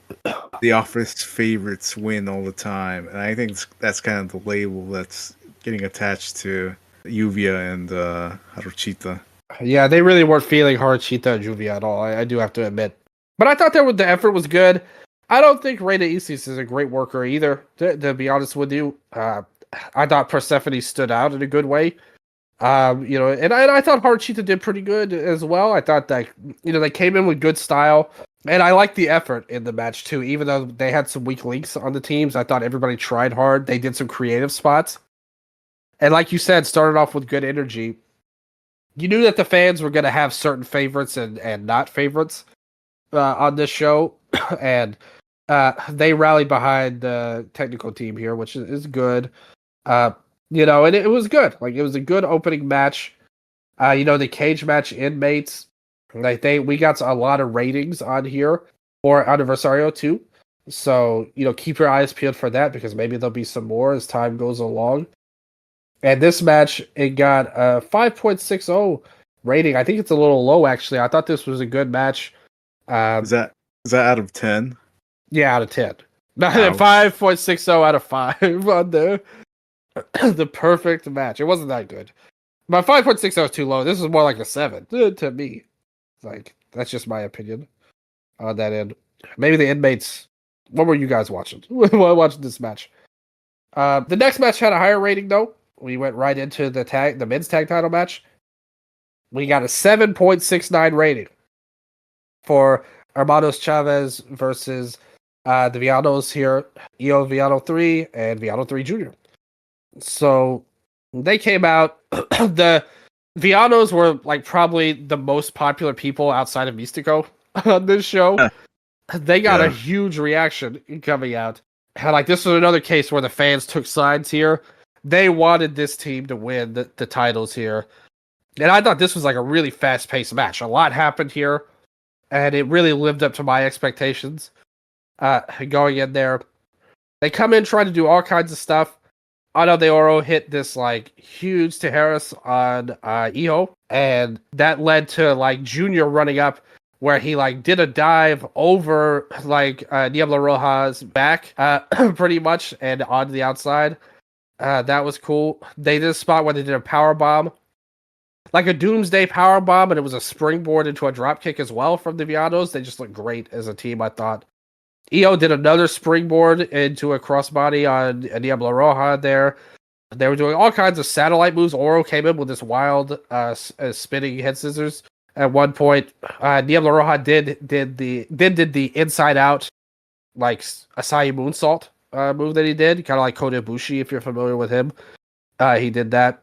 the office favorites win all the time. And I think that's kind of the label that's getting attached to Juvia and Haruchita. Yeah, they really weren't feeling Haruchita and Juvia at all, I do have to admit. But I thought the effort was good. I don't think Reina Isis is a great worker either, to be honest with you. I thought Persephone stood out in a good way. And I thought Haruchita did pretty good as well. I thought that, they came in with good style. And I liked the effort in the match too. Even though they had some weak links on the teams, I thought everybody tried hard. They did some creative spots. And like you said, started off with good energy. You knew that the fans were going to have certain favorites and not favorites on this show. And they rallied behind the technical team here, which is good. And it was good. It was a good opening match. The cage match inmates, we got a lot of ratings on here for Aniversario too. So, keep your eyes peeled for that because maybe there'll be some more as time goes along. And this match, it got a 5.60 rating. I think it's a little low, actually. I thought this was a good match. Is that out of 10? Yeah, out of 10. 5.60 out of 5 on the perfect match. It wasn't that good. But 5.60 is too low. This is more like a 7 to me. Like, that's just my opinion on that end. Maybe the inmates. What were you guys watching? While watching this match? The next match had a higher rating though. We went right into the men's tag title match. We got a 7.69 rating for Hermanos Chavez versus the Villanos here, Io Villano 3 and Villano 3 Jr. So they came out. The Villanos were like probably the most popular people outside of Mystico on this show. They got a huge reaction coming out. And like this was another case where the fans took sides here. They wanted this team to win the titles here. And I thought this was like a really fast-paced match. A lot happened here, and it really lived up to my expectations. Going in there, they come in trying to do all kinds of stuff. Ano de Oro hit this like huge Tijeras on Iho, and that led to like Junior running up where he like did a dive over like Diablo Roja's back, pretty much, and onto the outside. That was cool. They did a spot where they did a power bomb, like a Doomsday power bomb, and it was a springboard into a drop kick as well from the Villanos. They just looked great as a team, I thought. Io did another springboard into a crossbody on Diablo Roja there. They were doing all kinds of satellite moves. Oro came in with this wild spinning head scissors. At one point, Diablo Roja did the inside out like Asai moonsault move that he did, kind of like Kota Ibushi if you're familiar with him. He did that.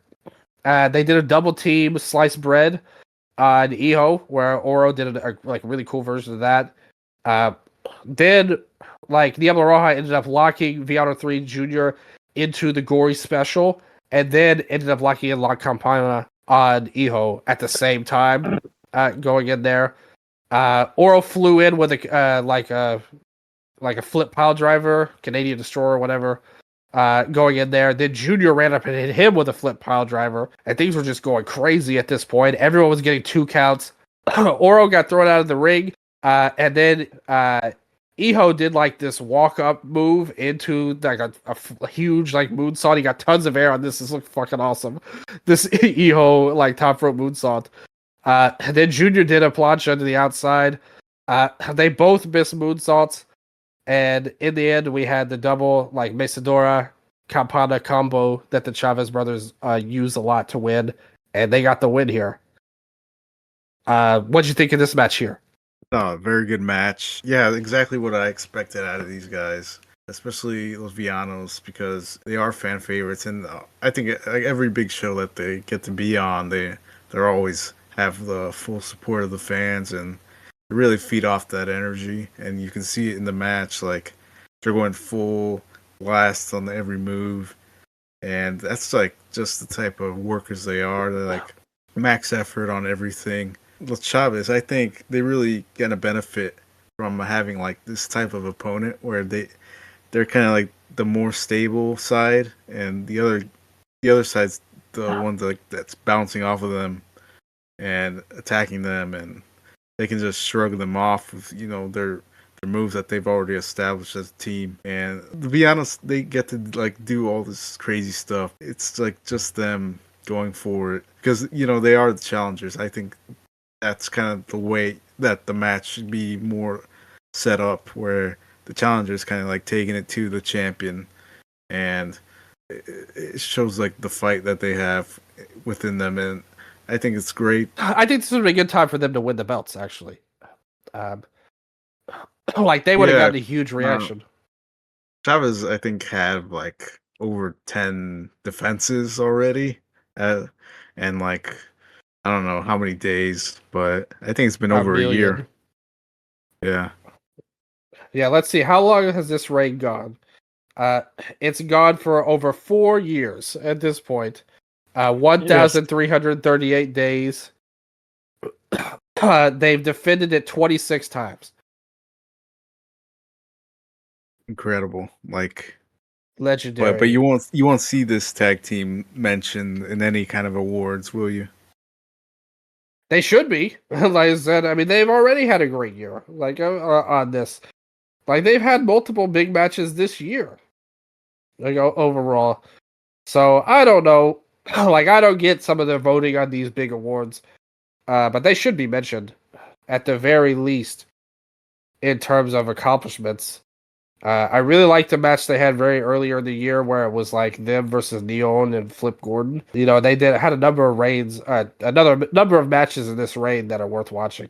They did a double team sliced bread on Iho, where Oro did a like really cool version of that. Then like Diablo Roja ended up locking Villano 3 Jr. into the gory special, and then ended up locking in La Campana on Iho at the same time, going in there. Oro flew in with a like a flip pile driver, Canadian Destroyer, whatever, going in there. Then Junior ran up and hit him with a flip pile driver, and things were just going crazy at this point. Everyone was getting 2 counts. Oro got thrown out of the ring, and then Iho did like this walk up move into like a huge like moonsault. He got tons of air on this. This looked fucking awesome. This Iho like top rope moonsault. And then Junior did a plancha to the outside. They both missed moonsaults. And in the end, we had the double like Mesadora Campana combo that the Chavez brothers use a lot to win, and they got the win here. What'd you think of this match here? Oh, very good match. Yeah, exactly what I expected out of these guys, especially those Villanos, because they are fan favorites, and I think like every big show that they get to be on, they're always have the full support of the fans, and they really feed off that energy. And you can see it in the match, like they're going full blast on every move, and that's like just the type of workers they are. They're like max effort on everything. With Chavez, I think they really gonna benefit from having like this type of opponent where they're kind of like the more stable side, and the other side's the one that's bouncing off of them and attacking them, and they can just shrug them off with their moves that they've already established as a team. And to be honest, they get to like do all this crazy stuff. It's like just them going for it because they are the challengers. I think that's kind of the way that the match should be more set up, where the challenger is kind of like taking it to the champion, and it shows like the fight that they have within them, and I think it's great. I think this would be a good time for them to win the belts, actually. Like they would have gotten a huge reaction. Chavez, I think, had like over 10 defenses already, and like I don't know how many days, but I think it's been over a year. Yeah. Yeah, let's see. How long has this reign gone? It's gone for over 4 years at this point. 1,338 days. They've defended it 26 times. Incredible. Like legendary. But you won't see this tag team mentioned in any kind of awards, will you? They should be. Like I said, I mean, they've already had a great year. Like on this, like they've had multiple big matches this year. Like overall, so I don't know. Like, I don't get some of the voting on these big awards, but they should be mentioned at the very least in terms of accomplishments. I really liked the match they had very earlier in the year where it was like them versus Neon and Flip Gordon. You know, they had a number of reigns, another number of matches in this reign that are worth watching.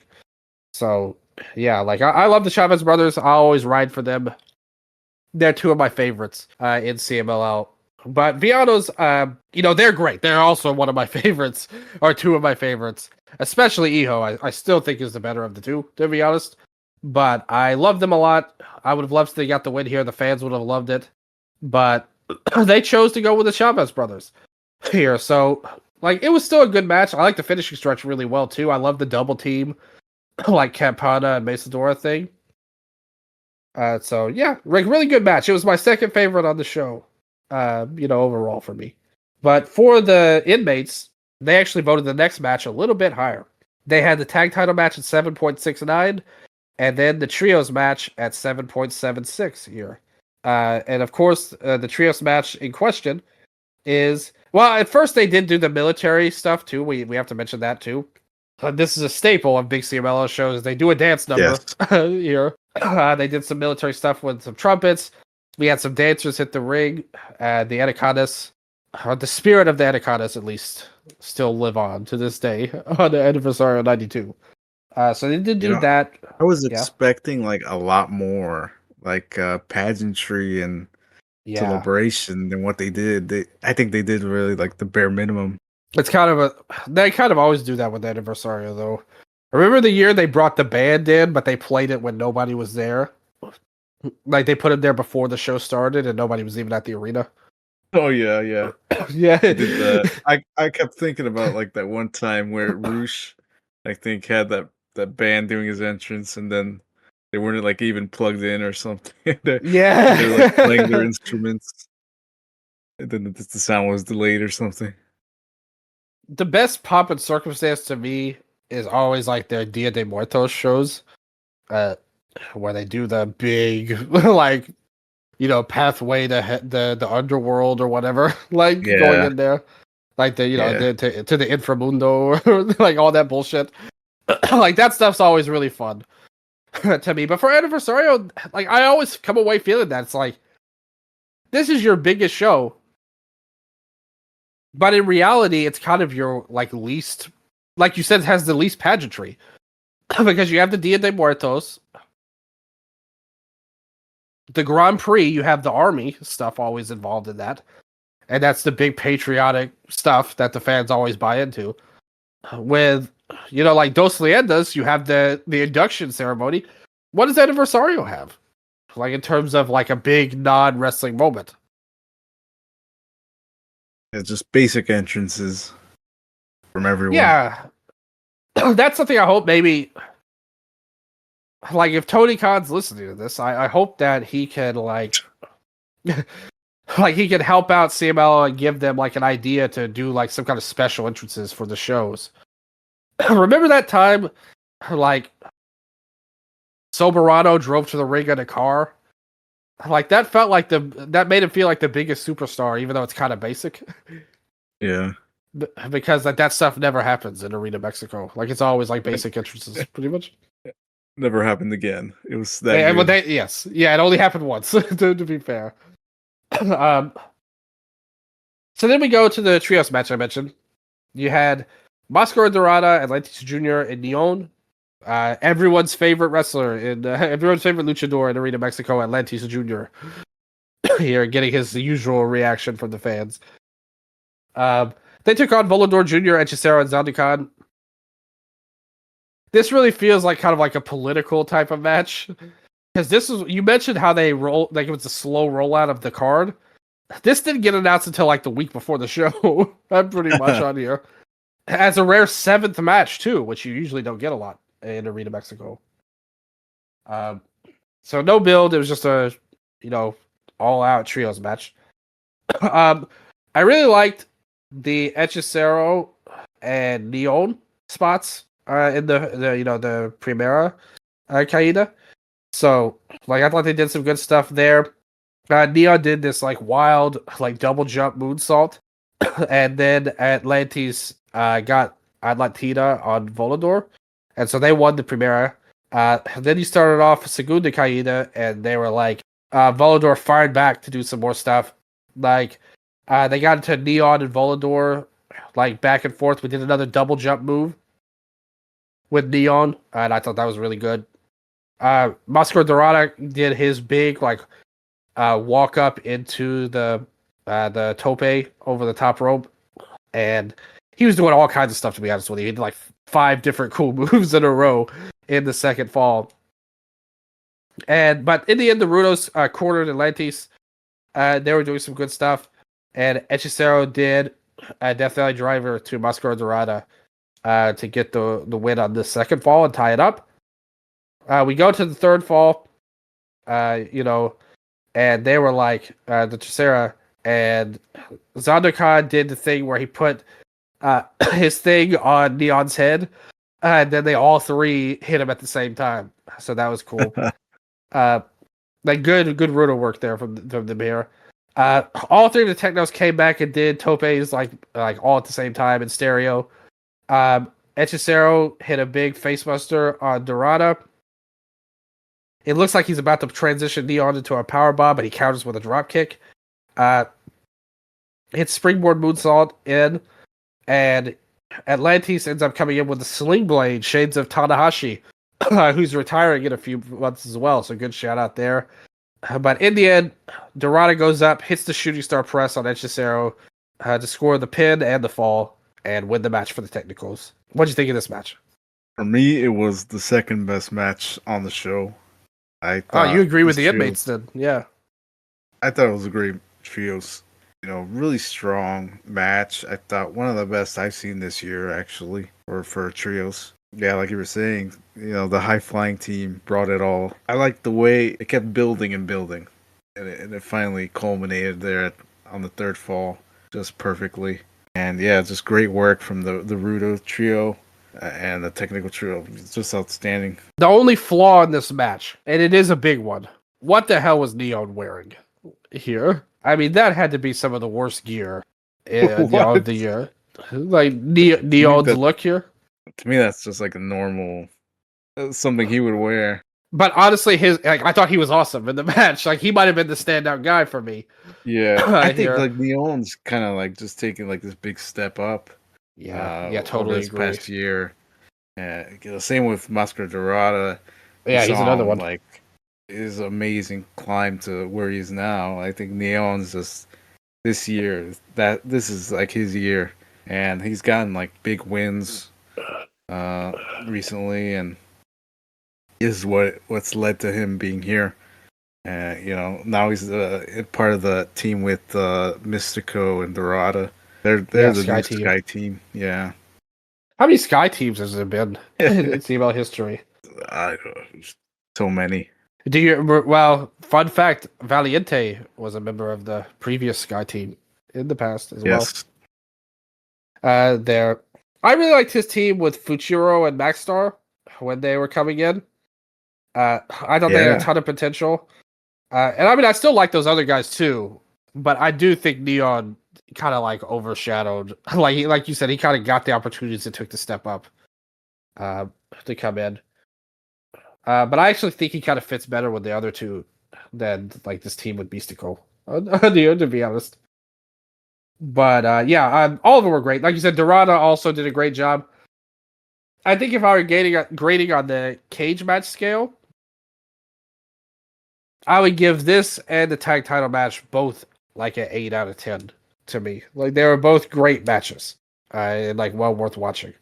So, yeah, like I love the Chavez brothers. I always ride for them. They're two of my favorites in CMLL. But Viano's, they're great. They're also one of my favorites, or two of my favorites. Especially Iho, I still think is the better of the two, to be honest. But I love them a lot. I would have loved if they got the win here. The fans would have loved it. But they chose to go with the Chavez brothers here. So, like, it was still a good match. I like the finishing stretch really well, too. I love the double team, like Campana and Mesadora thing. So, yeah, like, really good match. It was my second favorite on the show, overall for me. But for the inmates, they actually voted the next match a little bit higher. They had the tag title match at 7.69, and then the trios match at 7.76 here. And of course, the trios match in question is, well, at first they did do the military stuff too. We have to mention that too. This is a staple of big CMLL shows. They do a dance number here. They did some military stuff with some trumpets. We had some dancers hit the ring. The Anacondas, the spirit of the Anacondas at least, still live on to this day on the Aniversario 92. So they did do that. I was expecting like a lot more, like pageantry and celebration than what they did. I think they did really like the bare minimum. It's they kind of always do that with the Aniversario though. I remember the year they brought the band in, but they played it when nobody was there. Like they put it there before the show started and nobody was even at the arena. Oh yeah. Yeah. Did that. I kept thinking about like that one time where Roosh, I think, had that band doing his entrance, and then they weren't like even plugged in or something. They're like playing their instruments, and then the sound was delayed or something. The best pop and circumstance to me is always like their Dia de Muertos shows, where they do the big like, pathway to the underworld or whatever, like going in there, like to the inframundo or like all that bullshit. Like that stuff's always really fun to me. But for Aniversario, like I always come away feeling that it's like this is your biggest show, but in reality, it's kind of your like least, like you said, it has the least pageantry because you have the Dia de Muertos, the Grand Prix. You have the army stuff always involved in that, and that's the big patriotic stuff that the fans always buy into. With like Dos Leyendas, you have the induction ceremony. What does Aniversario have? Like in terms of like a big non-wrestling moment? It's just basic entrances from everyone. Yeah. That's something I hope maybe, like if Tony Khan's listening to this, I hope that he can like he can help out CML and give them like an idea to do like some kind of special entrances for the shows. Remember that time, like, Soberano drove to the ring in a car? Like, that felt like that made him feel like the biggest superstar, even though it's kind of basic. Yeah. Because like that stuff never happens in Arena Mexico. Like, it's always like basic entrances, pretty much. Never happened again. It was that good. Yes. Yeah, it only happened once, to be fair. So then we go to the trios match I mentioned. You had Mascara Dorada, Atlantis Jr., and Neon. Everyone's favorite wrestler everyone's favorite luchador in Arena Mexico, Atlantis Jr. Here, getting his usual reaction from the fans. They took on Volador Jr., Hechicero, and Zandukan. This really feels like kind of like a political type of match. Because you mentioned how they roll, like it was a slow rollout of the card. This didn't get announced until like the week before the show. I'm pretty much on here. As a rare 7th match, too, which you usually don't get a lot in Arena Mexico. So no build. It was just a, all-out trios match. I really liked the Hechicero and Neon spots in the Primera Caída. So, like, I thought they did some good stuff there. Neon did this, like, wild, like, double jump moonsault And then Atlantis got Atlantina on Volador, and so they won the Primera. Then you started off Segunda Caída, and they were like, Volador fired back to do some more stuff. Like, they got into Neon and Volador, like back and forth. We did another double jump move with Neon, and I thought that was really good. Mascara Dorada did his big like walk up into the tope over the top rope, and he was doing all kinds of stuff. To be honest with you, he did like 5 different cool moves in a row in the second fall. But in the end, the Rudos cornered Atlantis. They were doing some good stuff, and Hechicero did a Death Valley Driver to Mascara Dorada to get the win on the second fall and tie it up. We go to the third fall, and they were like the Tercera, and Zandokan did the thing where he put his thing on Neon's head, and then they all 3 hit him at the same time. So that was cool. Like good Rudo work there from the mirror. All 3 of the Technos came back and did topes like all at the same time in stereo. Hechicero hit a big facebuster on Dorada. It looks like he's about to transition Neon into a power bomb, but he counters with a drop kick. Hits springboard moonsault in, and Atlantis ends up coming in with the sling blade, Shades of Tanahashi, who's retiring in a few months as well. So good shout out there. But in the end, Dorada goes up, hits the shooting star press on Hechicero to score the pin and the fall and win the match for the technicals. What'd you think of this match? For me, it was the second best match on the show. You agree with the inmates then? Yeah. I thought it was a great trios. Really strong match. I thought one of the best I've seen this year, actually, for trios. Yeah, like you were saying, the high flying team brought it all. I liked the way it kept building and building, and it finally culminated there on the third fall just perfectly. And yeah, just great work from the Rudo trio. And the technical trio, just outstanding. The only flaw in this match, and it is a big one, what the hell was Neon wearing here? I mean, that had to be some of the worst gear of the year. Like Neon's look here. To me, that's just like a normal something he would wear. But honestly, I thought he was awesome in the match. Like he might have been the standout guy for me. Yeah, I think like Neon's kind of like just taking like this big step up. Yeah, totally this agree. Past year, same with Mascara Dorada. Yeah, he's another one. Like his amazing climb to where he is now. I think Neon's just this year. This is like his year, and he's gotten like big wins recently, and is what's led to him being here. Now he's part of the team with Mystico and Dorada. They're the Sky team. Yeah. How many Sky teams has there been in CMLL history? So many. Do you? Well, fun fact: Valiente was a member of the previous Sky team in the past as well. I really liked his team with Fuchiro and Maxstar when they were coming in. I thought they had a ton of potential, and I mean, I still like those other guys too. But I do think Neon kind of like overshadowed, like you said, he kind of got the opportunities it took to step up to come in. But I actually think he kind of fits better with the other two than like this team with Beastico, to be honest. But all of them were great. Like you said, Dorada also did a great job. I think if I were grading on the cage match scale, I would give this and the tag title match both like an 8 out of 10 to me. Like they were both great matches, and like well worth watching.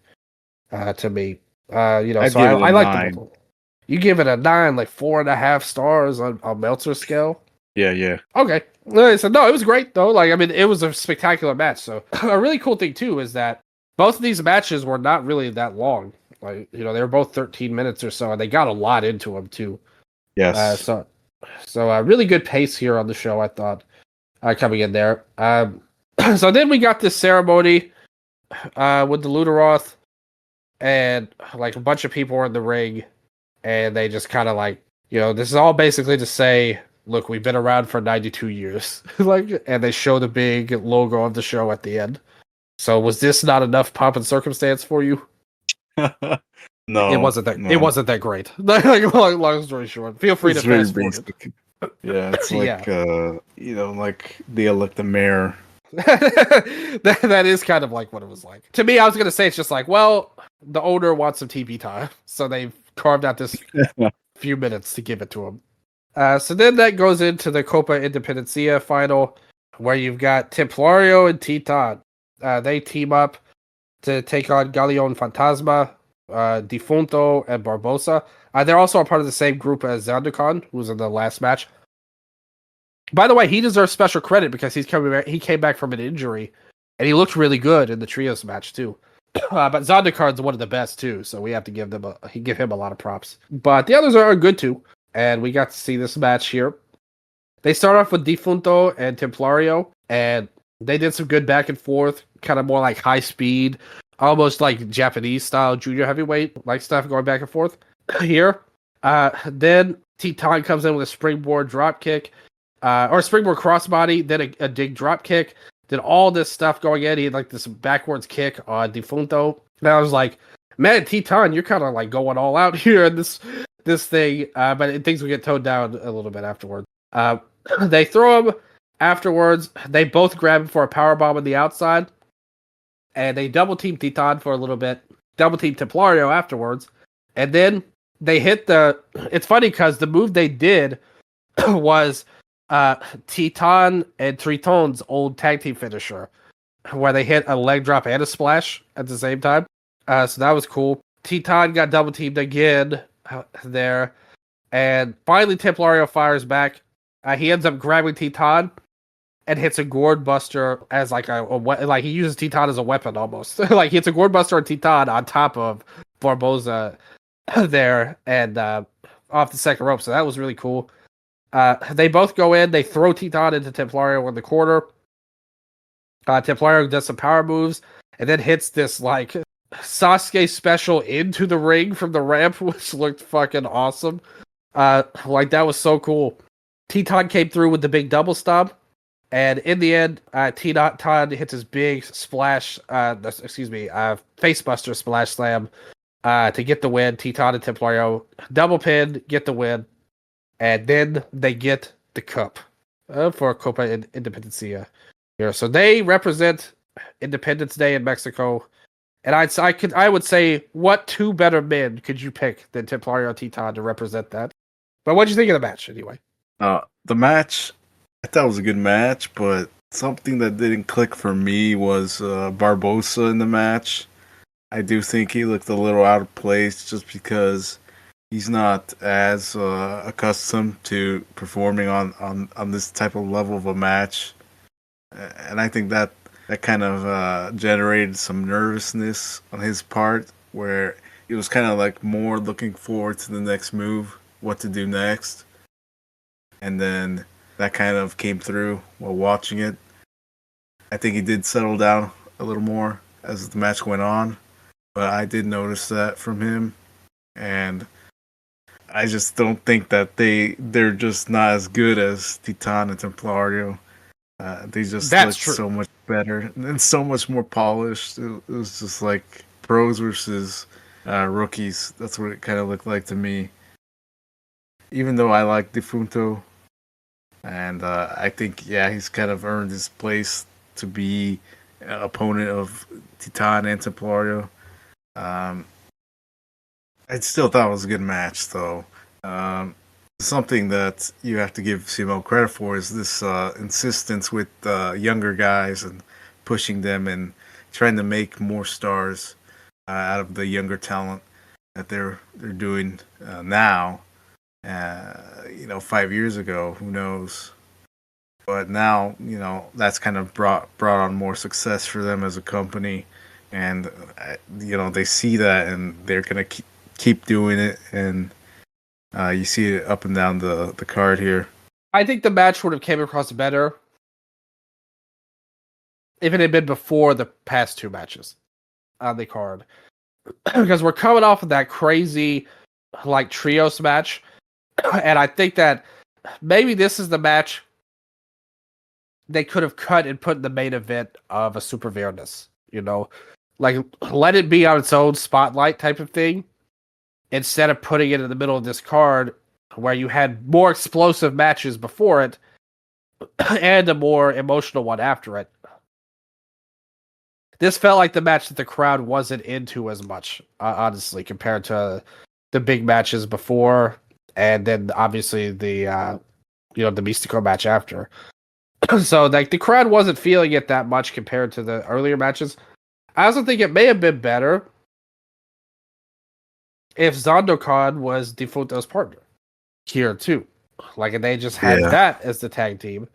To me, so I like them. You give it a 9, like 4.5 stars on Meltzer scale. Yeah. Okay. So no, it was great though. Like I mean, it was a spectacular match. So a really cool thing too is that both of these matches were not really that long. Like they were both 13 minutes or so, and they got a lot into them too. Yes. So a really good pace here on the show, I thought, coming in there. So then we got this ceremony with the Luderoth, and like a bunch of people were in the ring, and they just kind of like, this is all basically to say look, we've been around for 92 years. And they show the big logo of the show at the end. So was this not enough pomp and circumstance for you? No, it wasn't that. no. It wasn't that great. Long story short, feel free It's to very fast forward. basic. Yeah, it's like Yeah. like they elect the mayor. that is kind of like what it was like. To me, I was gonna say it's just like, well, the owner wants some TV time, so they've carved out this few minutes to give it to him. So then that goes into the Copa Independencia final, where you've got Templario and Titan. They team up to take on Galeon Fantasma, Defunto, and Barbosa. They're also a part of the same group as Zandukan, who was in the last match. By the way, he deserves special credit because he's coming back. He came back from an injury, and he looked really good in the trios match too. But Zandukan's one of the best too, so we have to give him a lot of props. But the others are good too, and we got to see this match here. They start off with Defunto and Templario, and they did some good back and forth, kind of more like high speed, almost like Japanese style junior heavyweight like stuff going back and forth here. Then Titan comes in with a springboard drop kick, or springboard crossbody, then a dig drop kick. Then all this stuff going in. He had like this backwards kick on Defunto. And I was like, man, Titan, you're kind of like going all out here in this thing. But things will get toned down a little bit afterwards. They throw him afterwards. They both grab him for a powerbomb on the outside. And they double team Titan for a little bit. Double team Templario afterwards. And then they hit it's funny because the move they did was Titan and Triton's old tag team finisher, where they hit a leg drop and a splash at the same time. So that was cool. Titan got double teamed again there. And finally Templario fires back. He ends up grabbing Titan and hits a gourd buster as like like he uses Titan as a weapon almost. Like he hits a gourd buster on Titan on top of Barbosa there and off the second rope. So that was really cool. They both go in. They throw Titan into Templario in the corner. Templario does some power moves and then hits this like Sasuke special into the ring from the ramp, which looked fucking awesome. Like that was so cool. Titan came through with the big double stomp, and in the end, Titan hits his big splash. Facebuster splash slam to get the win. Titan and Templario double pin, get the win. And then they get the cup for Copa Independencia here. So they represent Independence Day in Mexico. And I would say, what two better men could you pick than Templario and Titan to represent that? But what did you think of the match anyway? The match, I thought it was a good match, but something that didn't click for me was Barbosa in the match. I do think he looked a little out of place just because he's not as accustomed to performing on this type of level of a match. And I think that kind of generated some nervousness on his part, where he was kind of like more looking forward to the next move, what to do next. And then that kind of came through while watching it. I think he did settle down a little more as the match went on, but I did notice that from him. And I just don't think that they're just not as good as Titan and Templario. They just look so much better and so much more polished. It was just like pros versus rookies. That's what it kind of looked like to me. Even though I like Defunto, and I think he's kind of earned his place to be an opponent of Titan and Templario. I still thought it was a good match, though. Something that you have to give CMLL credit for is this insistence with younger guys and pushing them and trying to make more stars out of the younger talent that they're doing now. 5 years ago, who knows? But now, that's kind of brought on more success for them as a company, and they see that and they're gonna keep doing it, and you see it up and down the card here. I think the match would have came across better if it had been before the past two matches on the card, because we're coming off of that crazy like trios match, and I think that maybe this is the match they could have cut and put in the main event of a Super Fairness. Like let it be on its own spotlight type of thing instead of putting it in the middle of this card where you had more explosive matches before it and a more emotional one after it. This felt like the match that the crowd wasn't into as much, honestly, compared to the big matches before, and then obviously the Mystico match after. So like the crowd wasn't feeling it that much compared to the earlier matches. I also think it may have been better if Zandokan was Defunto's partner here too. Like, and they just had that as the tag team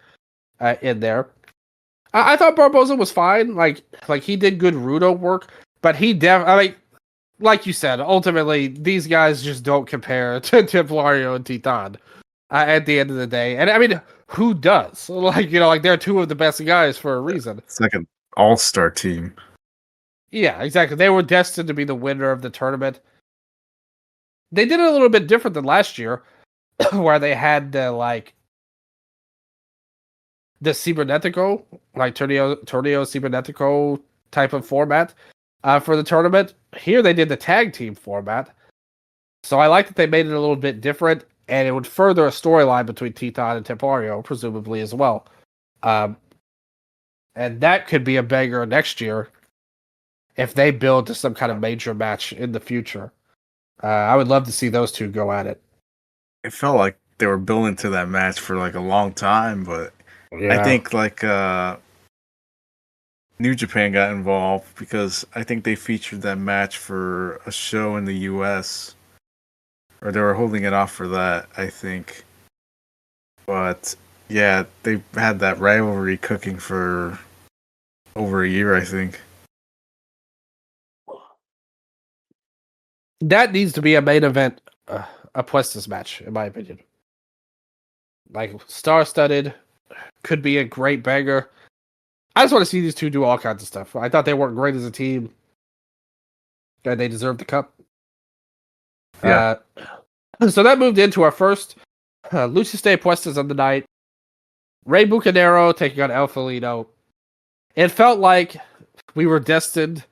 in there. I thought Barboza was fine. Like he did good Rudo work, but he like you said, ultimately these guys just don't compare to Templario and Titan at the end of the day. And I mean, who does? Like they're two of the best guys for a reason. It's like an all-star team. Yeah, exactly. They were destined to be the winner of the tournament. They did it a little bit different than last year, where they had the Cibernetico, like Torneo Cibernetico type of format for the tournament. Here they did the tag team format. So I like that they made it a little bit different, and it would further a storyline between Titan and Templario, presumably as well. And that could be a banger next year if they build to some kind of major match in the future. I would love to see those two go at it. It felt like they were building to that match for like a long time, but I think like New Japan got involved because I think they featured that match for a show in the US, or they were holding it off for that, I think. But yeah, they had that rivalry cooking for over a year, I think. That needs to be a main event Apuestas match, in my opinion. Like, star-studded, could be a great banger. I just want to see these two do all kinds of stuff. I thought they worked great as a team. And they deserved the cup. Yeah. So that moved into our first Lucha Libre Apuestas of the night. Rey Bucanero taking on El Felino. It felt like we were destined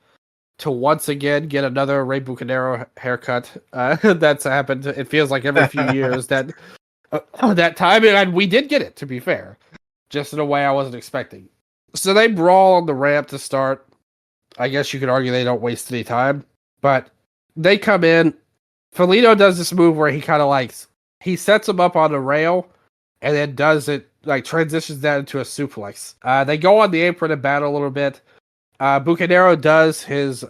to once again get another Rey Bucanero haircut. That's happened. It feels like every few years that time, and we did get it, to be fair, just in a way I wasn't expecting. So they brawl on the ramp to start. I guess you could argue they don't waste any time, but they come in. Felino does this move where he kind of he sets him up on a rail and then does it, transitions that into a suplex. They go on the apron and battle a little bit. Bucanero does his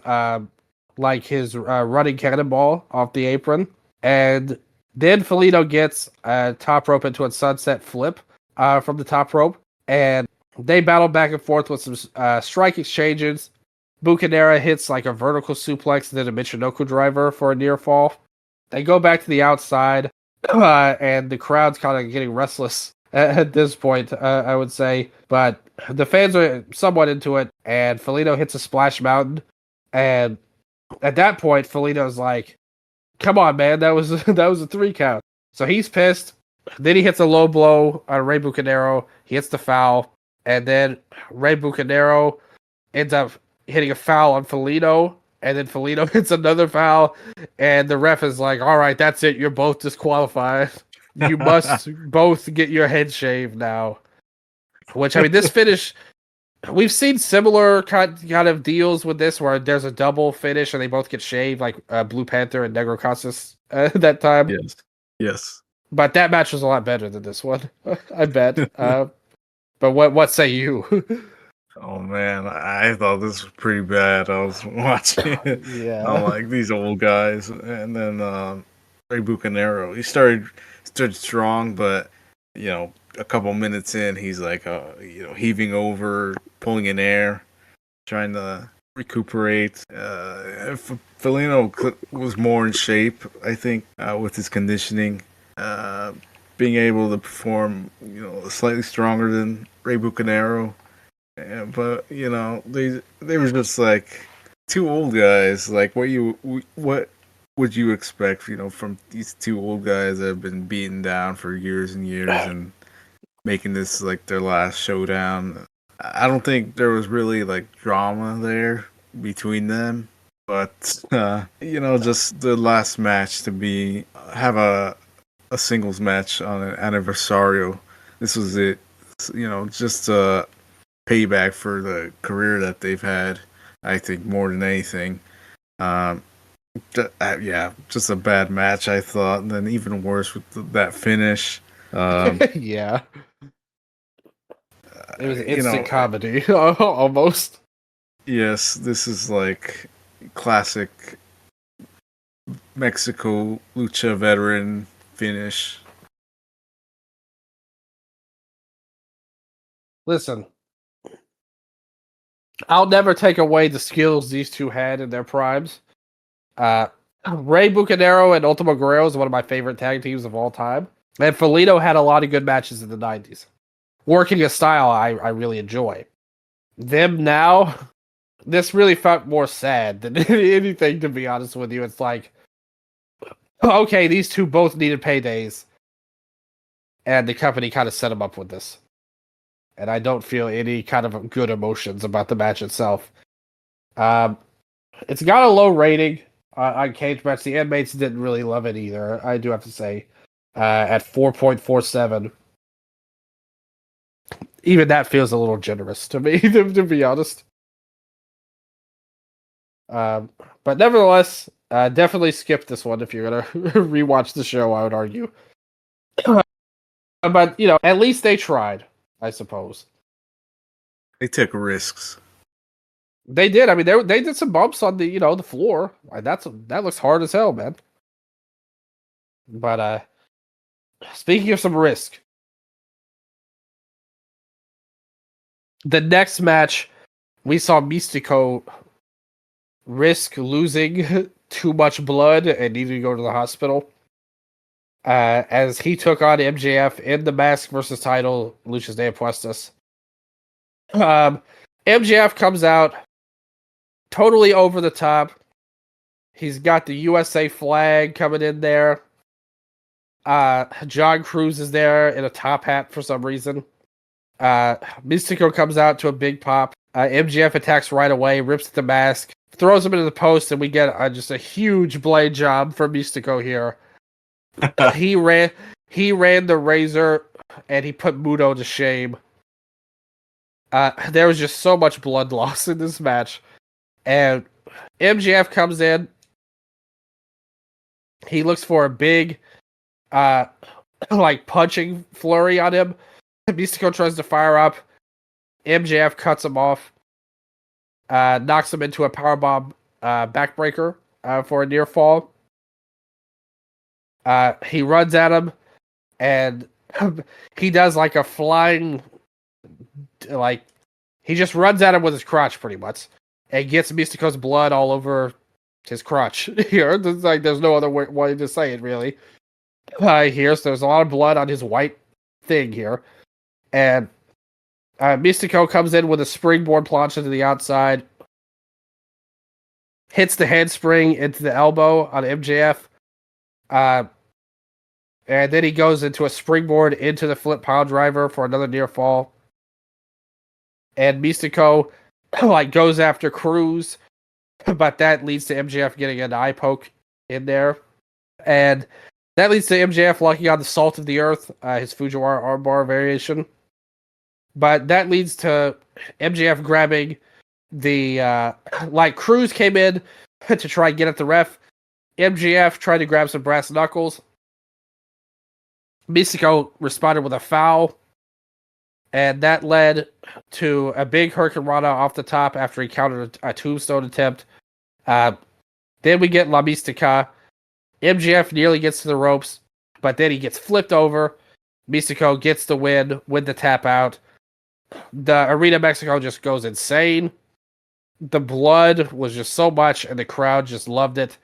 running cannonball off the apron, and then Felino gets a top rope into a sunset flip from the top rope, and they battle back and forth with some strike exchanges. Bucanero hits a vertical suplex and then a Michinoku driver for a near fall. They go back to the outside, and the crowd's kind of getting restless at this point, I would say. But the fans are somewhat into it, and Felino hits a Splash Mountain. And at that point, Felino's like, come on, man, that was a 3 count. So he's pissed. Then he hits a low blow on Rey Bucanero. He hits the foul. And then Rey Bucanero ends up hitting a foul on Felino. And then Felino hits another foul. And the ref is like, all right, that's it. You're both disqualified. You must both get your head shaved now. Which, I mean, this finish, we've seen similar kind of deals with this where there's a double finish and they both get shaved, like Blue Panther and Negro Casas that time. Yes. But that match was a lot better than this one, I bet. But what say you? Oh man, I thought this was pretty bad. I was watching it. Yeah. I'm like, these old guys. And then Rey Bucanero, he started strong, but a couple minutes in, he's heaving over, pulling in air, trying to recuperate. Felino was more in shape, I think, with his conditioning, being able to perform, slightly stronger than Rey Bucanero. But they were just like two old guys. Like what would you expect, from these two old guys that have been beaten down for years and years and making this like their last showdown? I don't think there was really like drama there between them, but just the last match to have a singles match on an Aniversario. This was it. Just a payback for the career that they've had. I think more than anything. Yeah, just a bad match, I thought, and then even worse with that finish. Yeah, it was You instant know, comedy almost. yes, this is like classic Mexico lucha veteran finish. Listen, I'll never take away the skills these two had in their primes. Rey Bucanero and Ultimo Guerrero is one of my favorite tag teams of all time. And Felito had a lot of good matches in the 90s. Working a style I really enjoy. Them now, this really felt more sad than anything, to be honest with you. It's like, okay, these two both needed paydays. And the company kind of set them up with this. And I don't feel any kind of good emotions about the match itself. It's got a low rating on Cage Match. The inmates didn't really love it either, I do have to say. At 4.47. Even that feels a little generous to me, to be honest. But nevertheless, definitely skip this one if you're going to rewatch the show, I would argue. But, at least they tried, I suppose. They took risks. They did. I mean, they did some bumps on the the floor. That looks hard as hell, man. But speaking of some risk, the next match we saw Mystico risk losing too much blood and needing to go to the hospital. As he took on MJF in the Mask versus title, Luchas de Apuestas. MJF comes out totally over the top. He's got the USA flag coming in there. John Cruz is there in a top hat for some reason. Mystico comes out to a big pop. MJF attacks right away, rips the mask, throws him into the post, and we get just a huge blade job from Mystico here. He ran the razor, and he put Muto to shame. There was just so much blood loss in this match. And MJF comes in. He looks for a big, punching flurry on him. Mystico tries to fire up. MJF cuts him off. Knocks him into a powerbomb backbreaker for a near fall. He runs at him, and he does like a flying, he just runs at him with his crotch pretty much, and gets Mystico's blood all over his crotch. Here, there's no other way to say it really. Here, so there's a lot of blood on his white thing here, and Mystico comes in with a springboard plancha to the outside, hits the handspring into the elbow on MJF. And then he goes into a springboard into the flip pile driver for another near fall. And Mystico goes after Cruz, but that leads to MJF getting an eye poke in there. And that leads to MJF locking on the Salt of the Earth, his Fujiwara armbar variation. But that leads to MJF grabbing the Cruz came in to try and get at the ref. MJF tried to grab some brass knuckles. Mystico responded with a foul, and that led to a big Hurricane Rana off the top after he countered a tombstone attempt. Then we get La Mystica. MJF nearly gets to the ropes, but then he gets flipped over. Mystico gets the win with the tap out. The Arena Mexico just goes insane. The blood was just so much, and the crowd just loved it.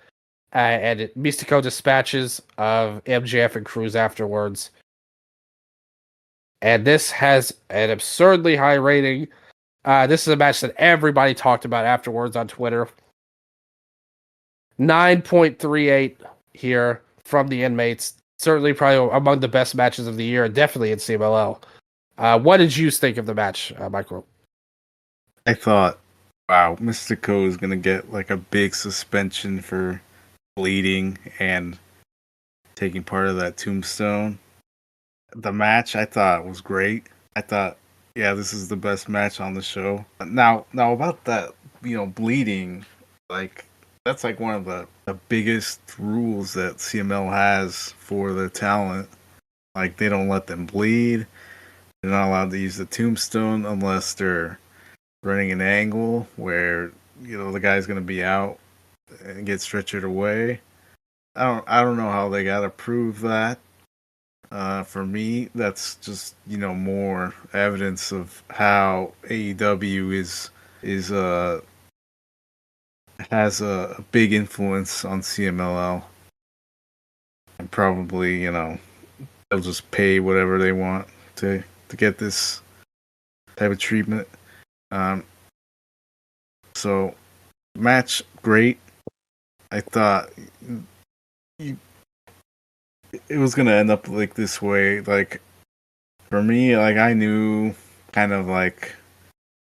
And Mystico dispatches of MJF and Cruz afterwards. And this has an absurdly high rating. This is a match that everybody talked about afterwards on Twitter. 9.38 here from the inmates. Certainly, probably among the best matches of the year, definitely in CMLL. What did you think of the match, Michael? I thought, wow, Mystico is gonna get like a big suspension for bleeding and taking part of that tombstone. The match I thought was great. I thought, yeah, this is the best match on the show. Now about that, bleeding, like that's like one of the biggest rules that CML has for their talent. Like they don't let them bleed. They're not allowed to use the tombstone unless they're running an angle where the guy's gonna be out and get stretchered away. I don't know how they gotta prove that. For me, that's just more evidence of how AEW is has a big influence on CMLL, and probably they'll just pay whatever they want to get this type of treatment. So match great. I thought it was gonna end up like this way. Like for me, like I knew kind of like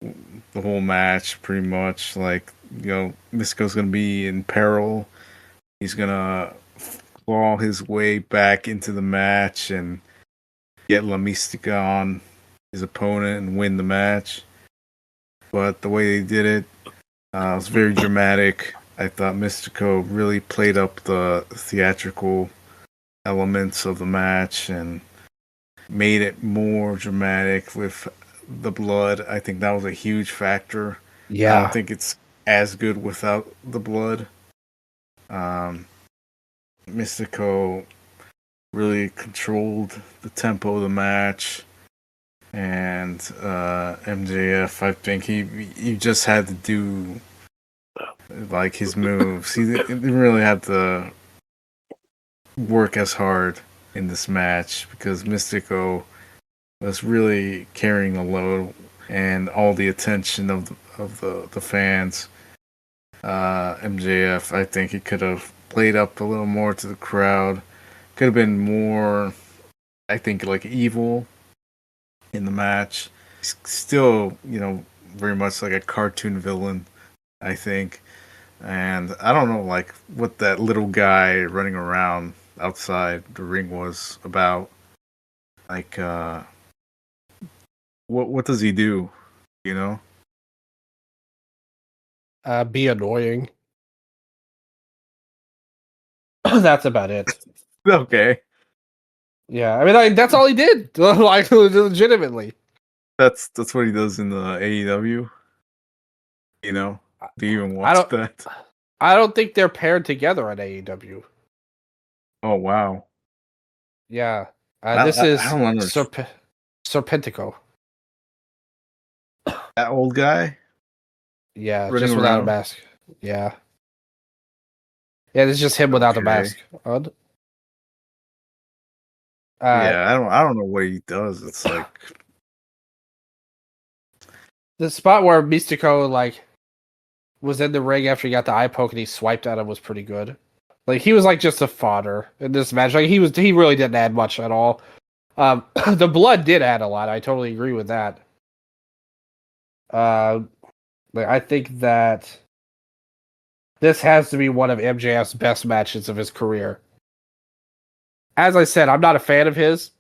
the whole match pretty much. Like Mystico's gonna be in peril. He's gonna claw his way back into the match and get La Mystica on his opponent and win the match. But the way they did it was very dramatic. I thought Mystico really played up the theatrical elements of the match and made it more dramatic with the blood. I think that was a huge factor. I don't Yeah. think it's as good without the blood. Mystico really controlled the tempo of the match, and MJF, I think he just had to do like his moves. He didn't really have to work as hard in this match because Mystico was really carrying the load and all the attention of the fans. MJF, I think he could have played up a little more to the crowd. Could have been more, I think, like evil in the match. He's still, very much like a cartoon villain, I think. And I don't know, like, what that little guy running around outside the ring was about. Like, what does he do? You know? Be annoying. That's about it. Okay, Yeah, I mean, that's all he did. Like, legitimately. that's what he does in the AEW. You know? Do you even I watch don't. that? I don't think they're paired together at AEW. Oh wow, Yeah. This I is don't understand. Serpentico. That old guy Yeah, running just without a around. mask. Yeah. Yeah, this is just him without the Okay. mask on. Yeah, I don't know what he does. It's like, The spot where Mystico like was in the ring after he got the eye poke and he swiped at him was pretty good. Like he was like just a fodder in this match. Like he really didn't add much at all. The blood did add a lot. I totally agree with that. Uh, like I think that this has to be one of MJF's best matches of his career. As I said, I'm not a fan of his.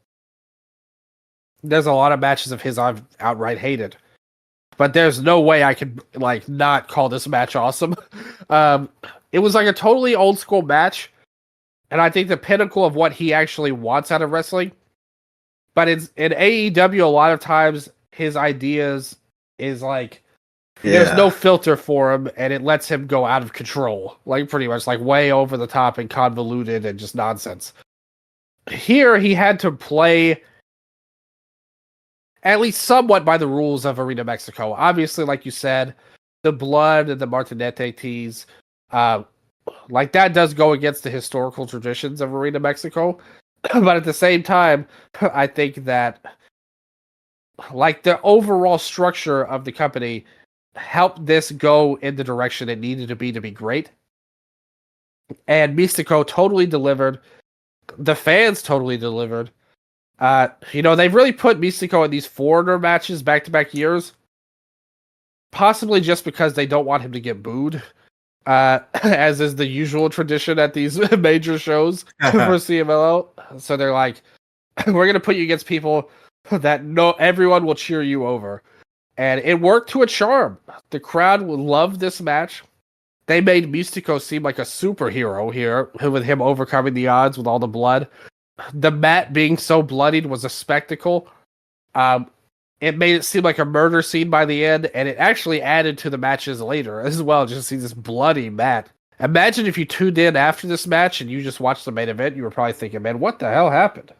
There's a lot of matches of his I've outright hated. But there's no way I could like not call this match awesome. Um, it was like a totally old school match, and I think the pinnacle of what he actually wants out of wrestling. But in AEW, a lot of times his ideas is like there's no yeah, filter for him, and it lets him go out of control, like pretty much like way over the top and convoluted and just nonsense. Here, he had to play at least somewhat by the rules of Arena Mexico. Obviously, like you said, the blood and the Martinete tease, uh, like that does go against the historical traditions of Arena Mexico. But at the same time, I think that like the overall structure of the company helped this go in the direction it needed to be great. And Mystico totally delivered. The fans totally delivered. They've really put Mystico in these foreigner matches back-to-back years, possibly just because they don't want him to get booed, as is the usual tradition at these major shows for CMLL. So they're like, we're going to put you against people that everyone will cheer you over. And it worked to a charm. The crowd loved this match. They made Mystico seem like a superhero here, with him overcoming the odds with all the blood. The mat being so bloodied was a spectacle. It made it seem like a murder scene by the end, and it actually added to the matches later as well, just to see this bloody mat. Imagine if you tuned in after this match and you just watched the main event, you were probably thinking, man, what the hell happened?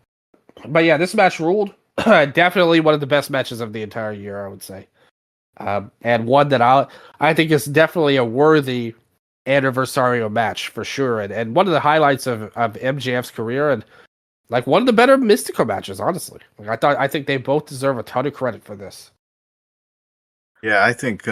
But yeah, this match ruled. Definitely one of the best matches of the entire year, I would say. And one that I think is definitely a worthy Aniversario match for sure, and one of the highlights of MJF's career, and like one of the better Mystico matches, honestly. I think they both deserve a ton of credit for this. Yeah, I think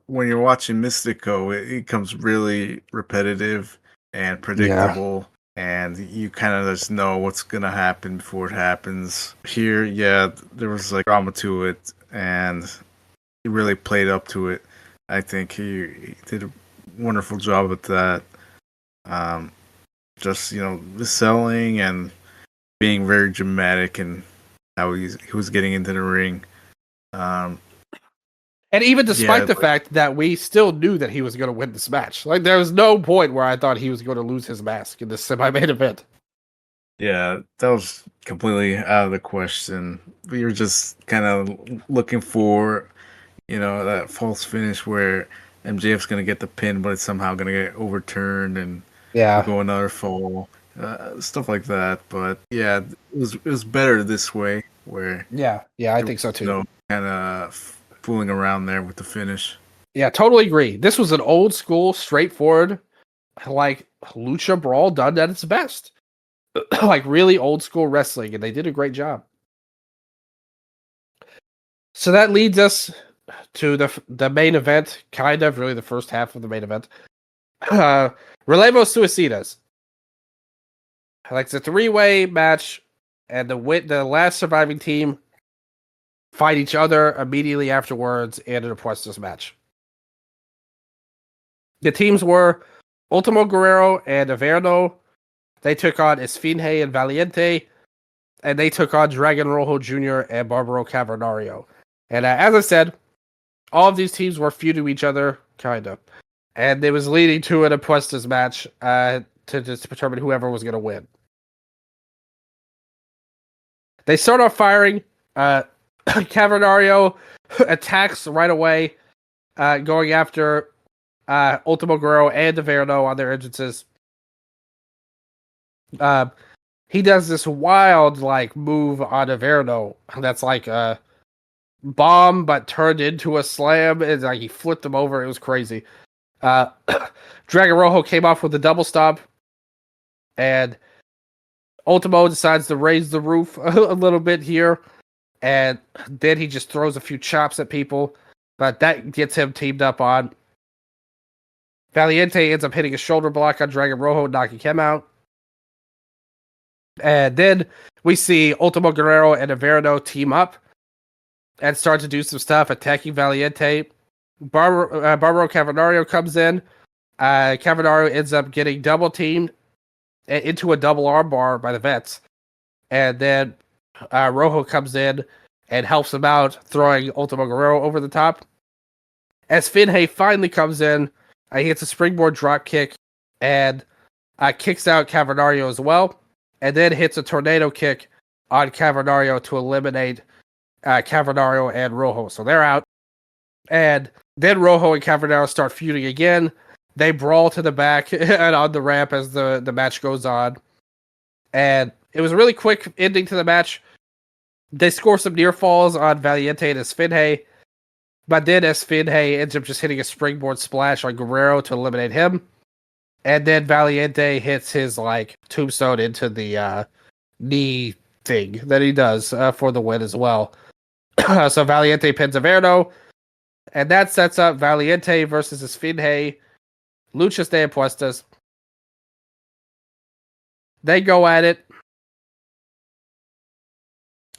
when you're watching Mystico, it becomes really repetitive and predictable. Yeah. And you kind of just know what's gonna happen before it happens. Here, yeah, there was like drama to it, and he really played up to it. I think he did a wonderful job with that. Just the selling and being very dramatic and how he was getting into the ring. And even despite the fact that we still knew that he was going to win this match, like there was no point where I thought he was going to lose his mask in this semi-main event. Yeah, that was completely out of the question. We were just kind of looking for, that false finish where MJF's going to get the pin, but it's somehow going to get overturned and go another fall, stuff like that. But yeah, it was better this way, where I think so too. Kind of fooling around there with the finish. Yeah, totally agree. This was an old school, straightforward, like lucha brawl done at its best. Like really old school wrestling, and they did a great job. So that leads us to the main event, kind of really the first half of the main event. Relevo Suicidas. Like it's a 3-way match, and the last surviving team fight each other immediately afterwards in an Apuestas match. The teams were Ultimo Guerrero and Averno. They took on Esfinge and Valiente, and they took on Dragon Rojo Jr. and Barbaro Cavernario. And as I said, all of these teams were feuding each other, kind of. And it was leading to an Apuestas match to determine whoever was going to win. They start off firing. Cavernario attacks right away, going after Ultimo Guerrero and Averno on their entrances. He does this wild move on Averno that's like a bomb but turned into a slam, and he flipped him over. It was crazy. Dragon Rojo came off with a double stomp, and Ultimo decides to raise the roof a little bit here, and then he just throws a few chops at people, but that gets him teamed up on. Valiente ends up hitting a shoulder block on Dragon Rojo, knocking him out. And then we see Ultimo Guerrero and Averno team up and start to do some stuff, attacking Valiente. Barbaro Cavernario comes in. Cavernario ends up getting double teamed into a double armbar by the vets. And then Rojo comes in and helps him out, throwing Ultimo Guerrero over the top. As Finhey finally comes in, he hits a springboard drop kick and kicks out Cavernario as well. And then hits a tornado kick on Cavernario to eliminate Cavernario and Rojo. So they're out. And then Rojo and Cavernario start feuding again. They brawl to the back and on the ramp as the match goes on. And it was a really quick ending to the match. They score some near falls on Valiente and Esfinge. But then Esfinge ends up just hitting a springboard splash on Guerrero to eliminate him. And then Valiente hits his tombstone into the knee thing that he does for the win as well. So Valiente pins Averno, and that sets up Valiente versus Esfinge Luchas de Apuestas. They go at it.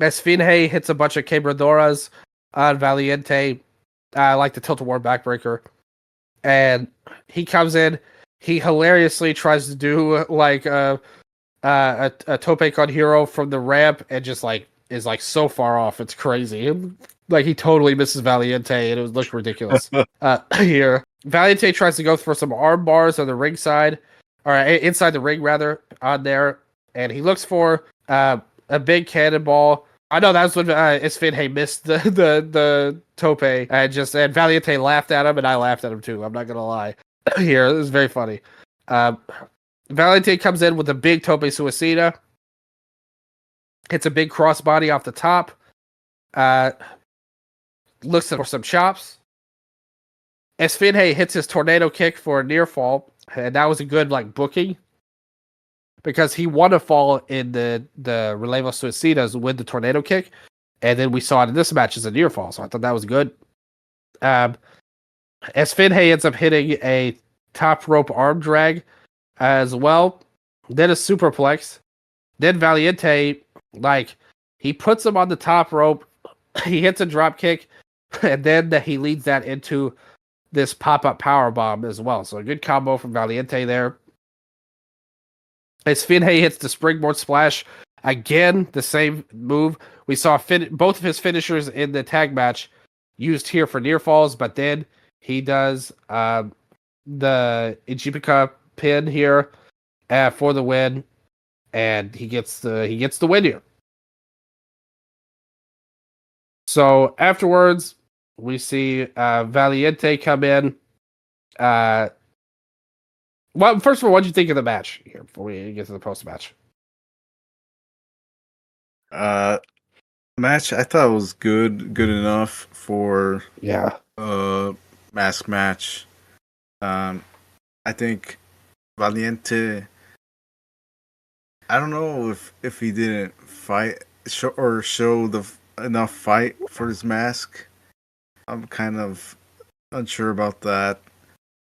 Esfinge hits a bunch of quebradoras on Valiente, like the tilt-a-war backbreaker. And he comes in. He hilariously tries to do like a tope con hero from the ramp and just like is like so far off. It's crazy. Like he totally misses Valiente and it looks ridiculous. Here, Valiente tries to go for some arm bars on the ring side, or inside the ring rather, on there, and he looks for a big cannonball. I know that's when Esfinge missed the tope and Valiente laughed at him and I laughed at him too. I'm not gonna lie. Here, this is very funny. Valiente comes in with a big tope suicida, hits a big crossbody off the top, looks for some chops. Esfinge hits his tornado kick for a near fall, and that was a good like booking because he won a fall in the Relevo Suicidas with the tornado kick, and then we saw it in this match as a near fall, so I thought that was good. Esfinge ends up hitting a top rope arm drag as well, then a superplex, then Valiente, like, he puts him on the top rope, he hits a drop kick, and then he leads that into this pop-up power bomb as well. So a good combo from Valiente there. Esfinge hits the springboard splash. Again, the same move. We saw both of his finishers in the tag match used here for near falls, but then he does the Ichipika pin here for the win, and he gets the win here. So afterwards, we see Valiente come in. Well, first of all, what did you think of the match here before we get to the post-match? Match, I thought it was good enough for mask match. I think Valiente, I don't know if he didn't fight show enough fight for his mask. I'm kind of unsure about that,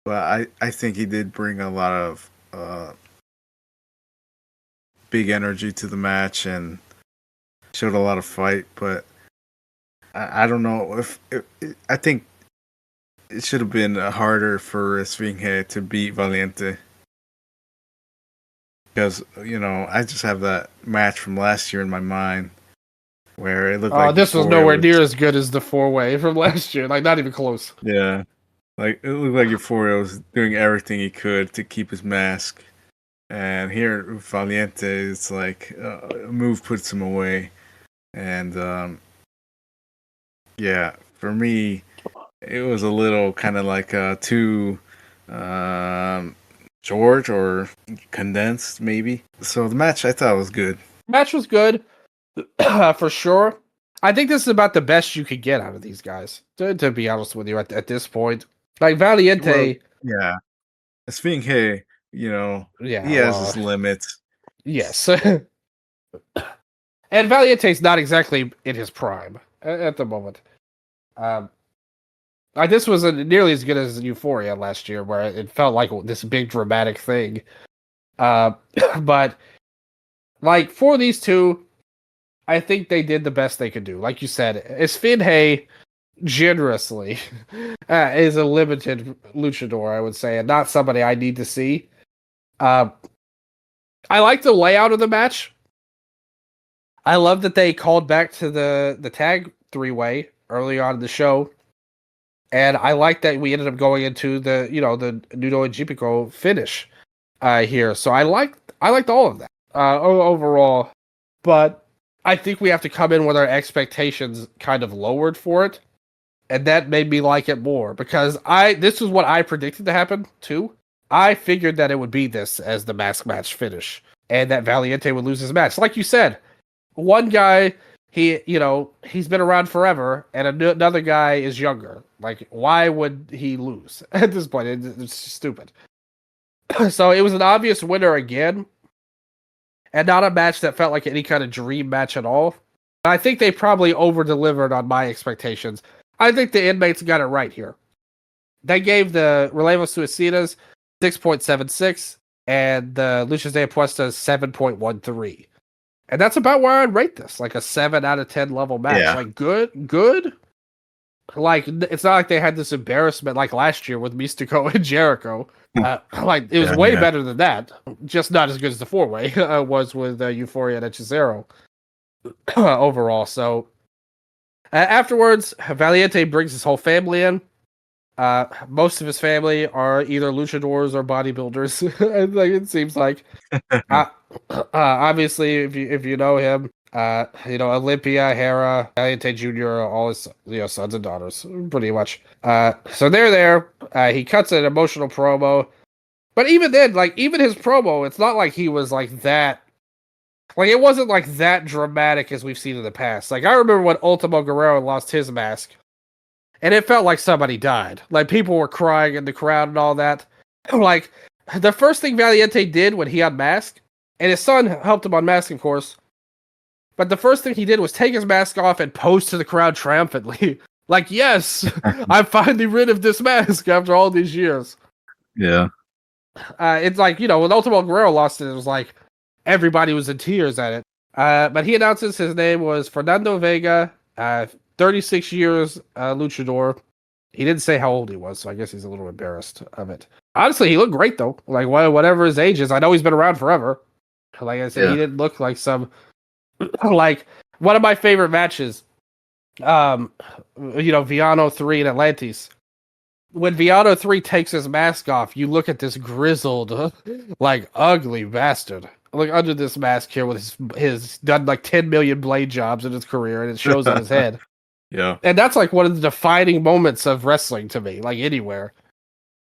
but I think he did bring a lot of big energy to the match and showed a lot of fight. But I don't know I think it should have been harder for Esfinge to beat Valiente. Because, I just have that match from last year in my mind where it looked like this was nowhere near as good as the 4-way from last year. Like, not even close. Yeah. Like, it looked like Euphoria was doing everything he could to keep his mask. And here, Valiente, it's like a move puts him away. And, for me, it was a little kind of like too short or condensed, maybe. So the match, I thought was good. Match was good, for sure. I think this is about the best you could get out of these guys, to be honest with you, at this point. Like, Valiente... Well, Esfinge, he has his limits. Yes. And Valiente's not exactly in his prime at the moment. This wasn't nearly as good as Euphoria last year, where it felt like this big dramatic thing. But like for these two, I think they did the best they could do. Like you said, Esfinge generously is a limited luchador, I would say, and not somebody I need to see. I like the layout of the match. I love that they called back to the tag 3-way early on in the show. And I like that we ended up going into the Nudo and Jipico finish here. So I liked all of that overall. But I think we have to come in with our expectations kind of lowered for it. And that made me like it more. Because this is what I predicted to happen, too. I figured that it would be this as the mask match finish. And that Valiente would lose his match. Like you said, one guy... he's been around forever, and another guy is younger. Like, why would he lose at this point? It's stupid. So it was an obvious winner again, and not a match that felt like any kind of dream match at all. I think they probably over-delivered on my expectations. I think the inmates got it right here. They gave the Relevo Suicidas 6.76, and the Lucha de Apuestas 7.13. And that's about where I'd rate this, like a 7 out of 10 level match. Yeah. Like good. Like it's not like they had this embarrassment like last year with Mystico and Jericho. Like it was way better than that, just not as good as the 4-way was with Euphoria and Hechicero overall. So afterwards, Valiente brings his whole family in. Most of his family are either luchadors or bodybuilders. Like it seems like. Obviously, if you know him, Olympia, Hera, Valiente Jr., all his sons and daughters, pretty much. So they're there. He cuts an emotional promo, but even then, like even his promo, it's not like he was like that. Like it wasn't like that dramatic as we've seen in the past. Like I remember when Ultimo Guerrero lost his mask, and it felt like somebody died. Like people were crying in the crowd and all that. Like the first thing Valiente did when he unmasked, and his son helped him unmask, of course. But the first thing he did was take his mask off and pose to the crowd triumphantly. Like, yes, I'm finally rid of this mask after all these years. Yeah. It's like, when Ultimo Guerrero lost it was like everybody was in tears at it. But he announces his name was Fernando Vega, 36 years luchador. He didn't say how old he was, so I guess he's a little embarrassed of it. Honestly, he looked great, though. Like, whatever his age is, I know he's been around forever. Like I said, He didn't look like some... like, one of my favorite matches, Viano 3 and Atlantis. When Viano 3 takes his mask off, you look at this grizzled, like, ugly bastard. Look under this mask here with his done like 10 million blade jobs in his career, and it shows on his head. Yeah. And that's like one of the defining moments of wrestling to me, like anywhere.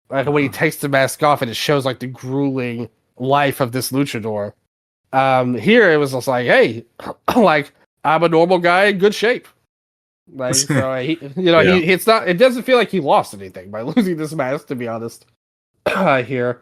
Like when he takes the mask off and it shows like the grueling life of this luchador. Here it was just like, hey, like I'm a normal guy in good shape. Like so, it doesn't feel like he lost anything by losing this mask, to be honest. Here,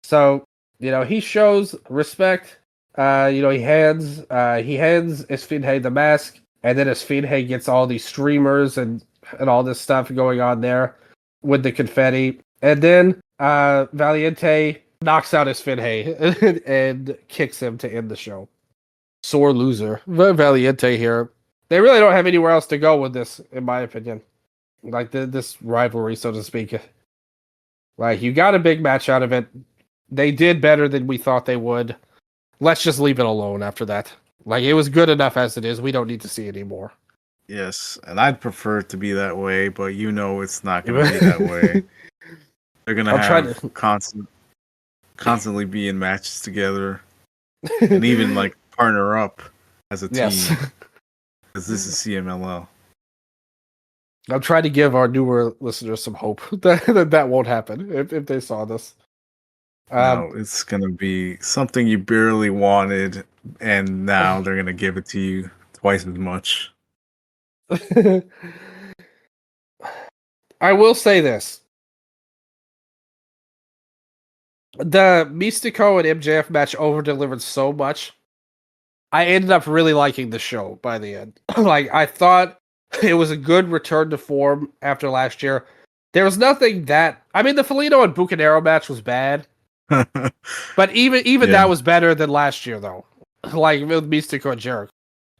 so he shows respect. He hands Esfinge the mask, and then Esfinge gets all these streamers and all this stuff going on there with the confetti, and then Valiente knocks out Esfinge and kicks him to end the show. Sore loser, Valiente here. They really don't have anywhere else to go with this, in my opinion. Like this rivalry, so to speak. Like you got a big match out of it. They did better than we thought they would. Let's just leave it alone after that. Like it was good enough as it is. We don't need to see any more. Yes, and I'd prefer it to be that way, but it's not going to be that way. They're going to have constantly be in matches together, and even like partner up as a team. Because this is CMLL. I'm trying to give our newer listeners some hope that won't happen if they saw this. No, it's going to be something you barely wanted, and now they're going to give it to you twice as much. I will say this. The Mystico and MJF match over-delivered so much. I ended up really liking the show by the end. Like, I thought it was a good return to form after last year. There was nothing that... I mean, the Felino and Bucanero match was bad. But even that was better than last year, though. Like, with Mystico and Jericho,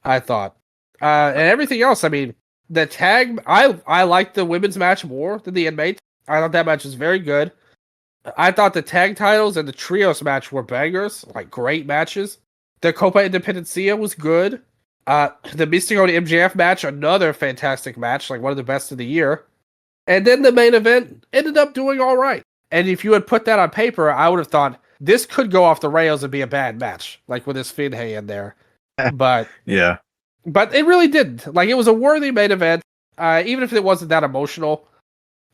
I thought. And everything else, I mean, the tag... I liked the women's match more than the Inmate. I thought that match was very good. I thought the tag titles and the trios match were bangers. Like, great matches. The Copa Independencia was good. The Mystico and MJF match, another fantastic match, like one of the best of the year. And then the main event ended up doing all right. And if you had put that on paper, I would have thought this could go off the rails and be a bad match, like with this Finhe in there. But yeah, but it really didn't. Like it was a worthy main event, even if it wasn't that emotional.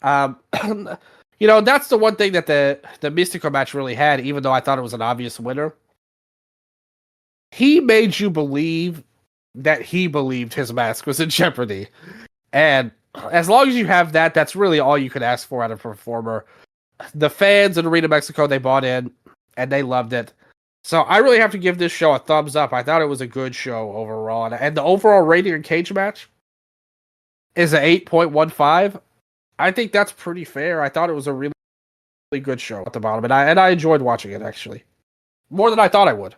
That's the one thing that the Mystico match really had, even though I thought it was an obvious winner. He made you believe that he believed his mask was in jeopardy. And as long as you have that, that's really all you could ask for out of a performer. The fans in Arena Mexico, they bought in, and they loved it. So I really have to give this show a thumbs up. I thought it was a good show overall. And the overall rating in Cage Match is an 8.15. I think that's pretty fair. I thought it was a really really good show at the bottom, and I enjoyed watching it actually more than I thought I would.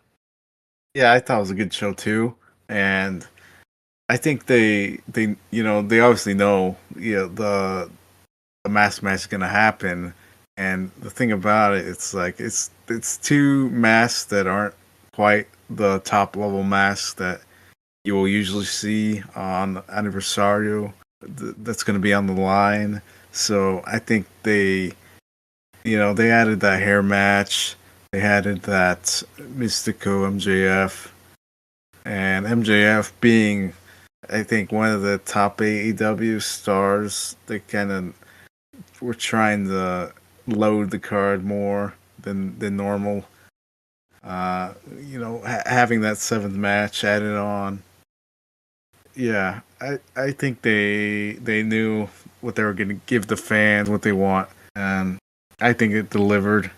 Yeah, I thought it was a good show too, and I think they they obviously know the mask match is gonna happen, and the thing about it, it's like it's two masks that aren't quite the top level masks that you will usually see on Aniversario. That's gonna be on the line. So I think they added that hair match. They added that Mystico MJF, and MJF being, I think, one of the top AEW stars. They kind of were trying to load the card more than normal. Having that seventh match added on. Yeah, I think they knew what they were going to give the fans, what they want, and I think it delivered.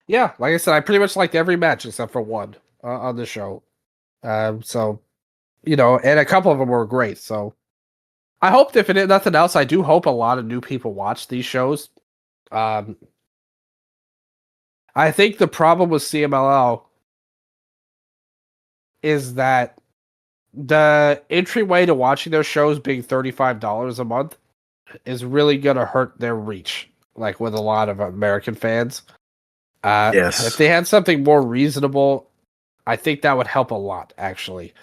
Yeah, like I said, I pretty much liked every match except for one on the show. So and a couple of them were great. So I hoped, if it is nothing else, I do hope a lot of new people watch these shows. Um, I think the problem with CMLL is that the entryway to watching their shows being $35 a month is really gonna hurt their reach, like with a lot of American fans. If Yes. they had something more reasonable, I think that would help a lot, actually.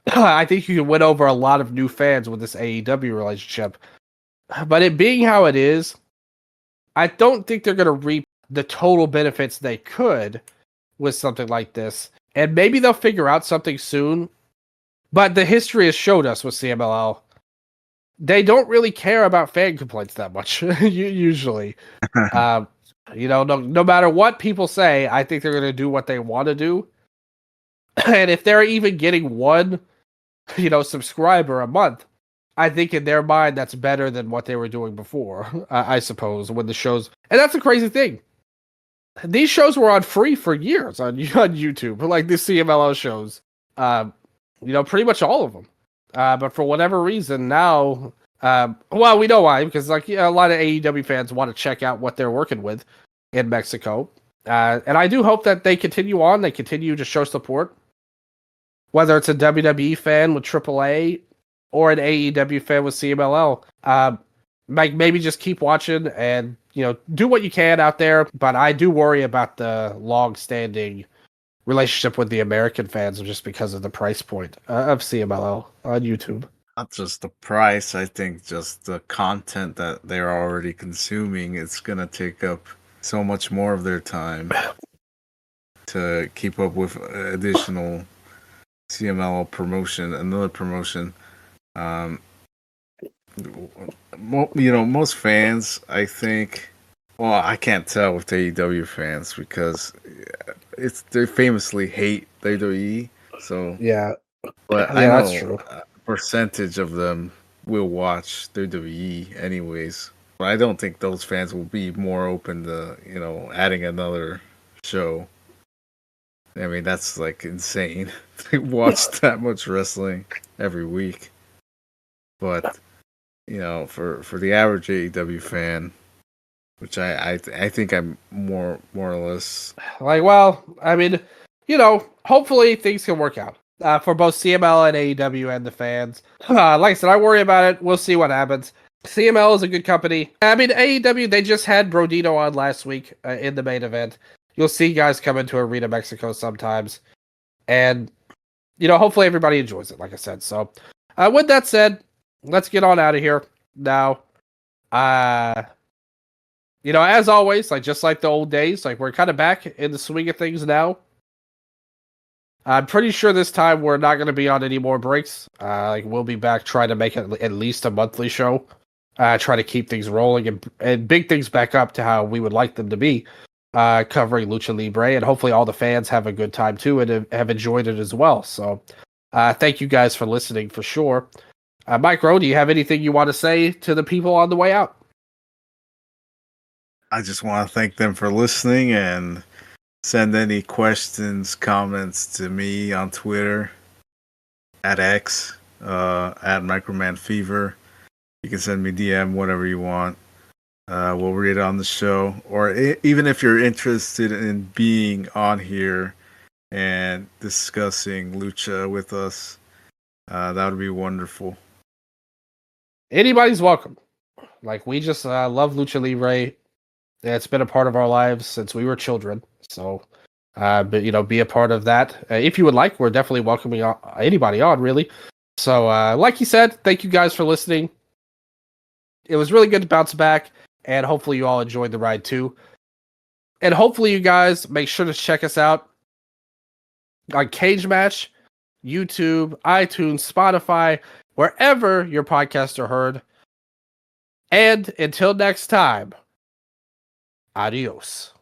I think you can win over a lot of new fans with this AEW relationship. But it being how it is, I don't think they're going to reap the total benefits they could with something like this. And maybe they'll figure out something soon. But the history has showed us with CMLL, they don't really care about fan complaints that much, usually. Um, no matter what people say, I think they're going to do what they want to do. And if they're even getting one, subscriber a month, I think in their mind that's better than what they were doing before. I suppose when the shows, and that's the crazy thing. These shows were on free for years on YouTube, like the CMLL shows. Pretty much all of them. But for whatever reason now, well, we know why, because a lot of AEW fans want to check out what they're working with in Mexico. And I do hope that they continue on. They continue to show support, whether it's a WWE fan with AAA or an AEW fan with CMLL. Maybe just keep watching and do what you can out there. But I do worry about the long-standing relationship with the American fans just because of the price point of CMLL on YouTube. Not just the price, I think just the content that they're already consuming. It's gonna take up so much more of their time to keep up with additional CML promotion, another promotion. Um, most fans, I think. Well, I can't tell with AEW fans because they famously hate WWE. So Yeah, but I yeah, that's know true. a percentage of them will watch WWE anyways. But I don't think those fans will be more open to adding another show. I mean, that's like insane. They watch that much wrestling every week. But for the average AEW fan, which I think I'm more or less. Well, I mean, hopefully things can work out for both CML and AEW and the fans. Like I said, I worry about it. We'll see what happens. CML is a good company. I mean, AEW, they just had Brodino on last week in the main event. You'll see guys come into Arena Mexico sometimes. And, hopefully everybody enjoys it, like I said. So, with that said, let's get on out of here now. As always, just like the old days, we're kind of back in the swing of things now. I'm pretty sure this time we're not going to be on any more breaks. We'll be back trying to make it at least a monthly show. Try to keep things rolling and big things back up to how we would like them to be. Covering Lucha Libre, and hopefully all the fans have a good time too and have enjoyed it as well. So, thank you guys for listening for sure. Mike Rowe, do you have anything you want to say to the people on the way out? I just want to thank them for listening and send any questions, comments to me on Twitter at X at Microman Fever. You can send me DM whatever you want. we'll read it on the show. Or even if you're interested in being on here and discussing Lucha with us, that would be wonderful. Anybody's welcome. Like, we just love Lucha Libre. It's been a part of our lives since we were children. So, but be a part of that. If you would like, we're definitely welcoming anybody on, really. So, like you said, thank you guys for listening. It was really good to bounce back, and hopefully you all enjoyed the ride too. And hopefully you guys make sure to check us out on Cage Match, YouTube, iTunes, Spotify, wherever your podcasts are heard. And until next time, adios.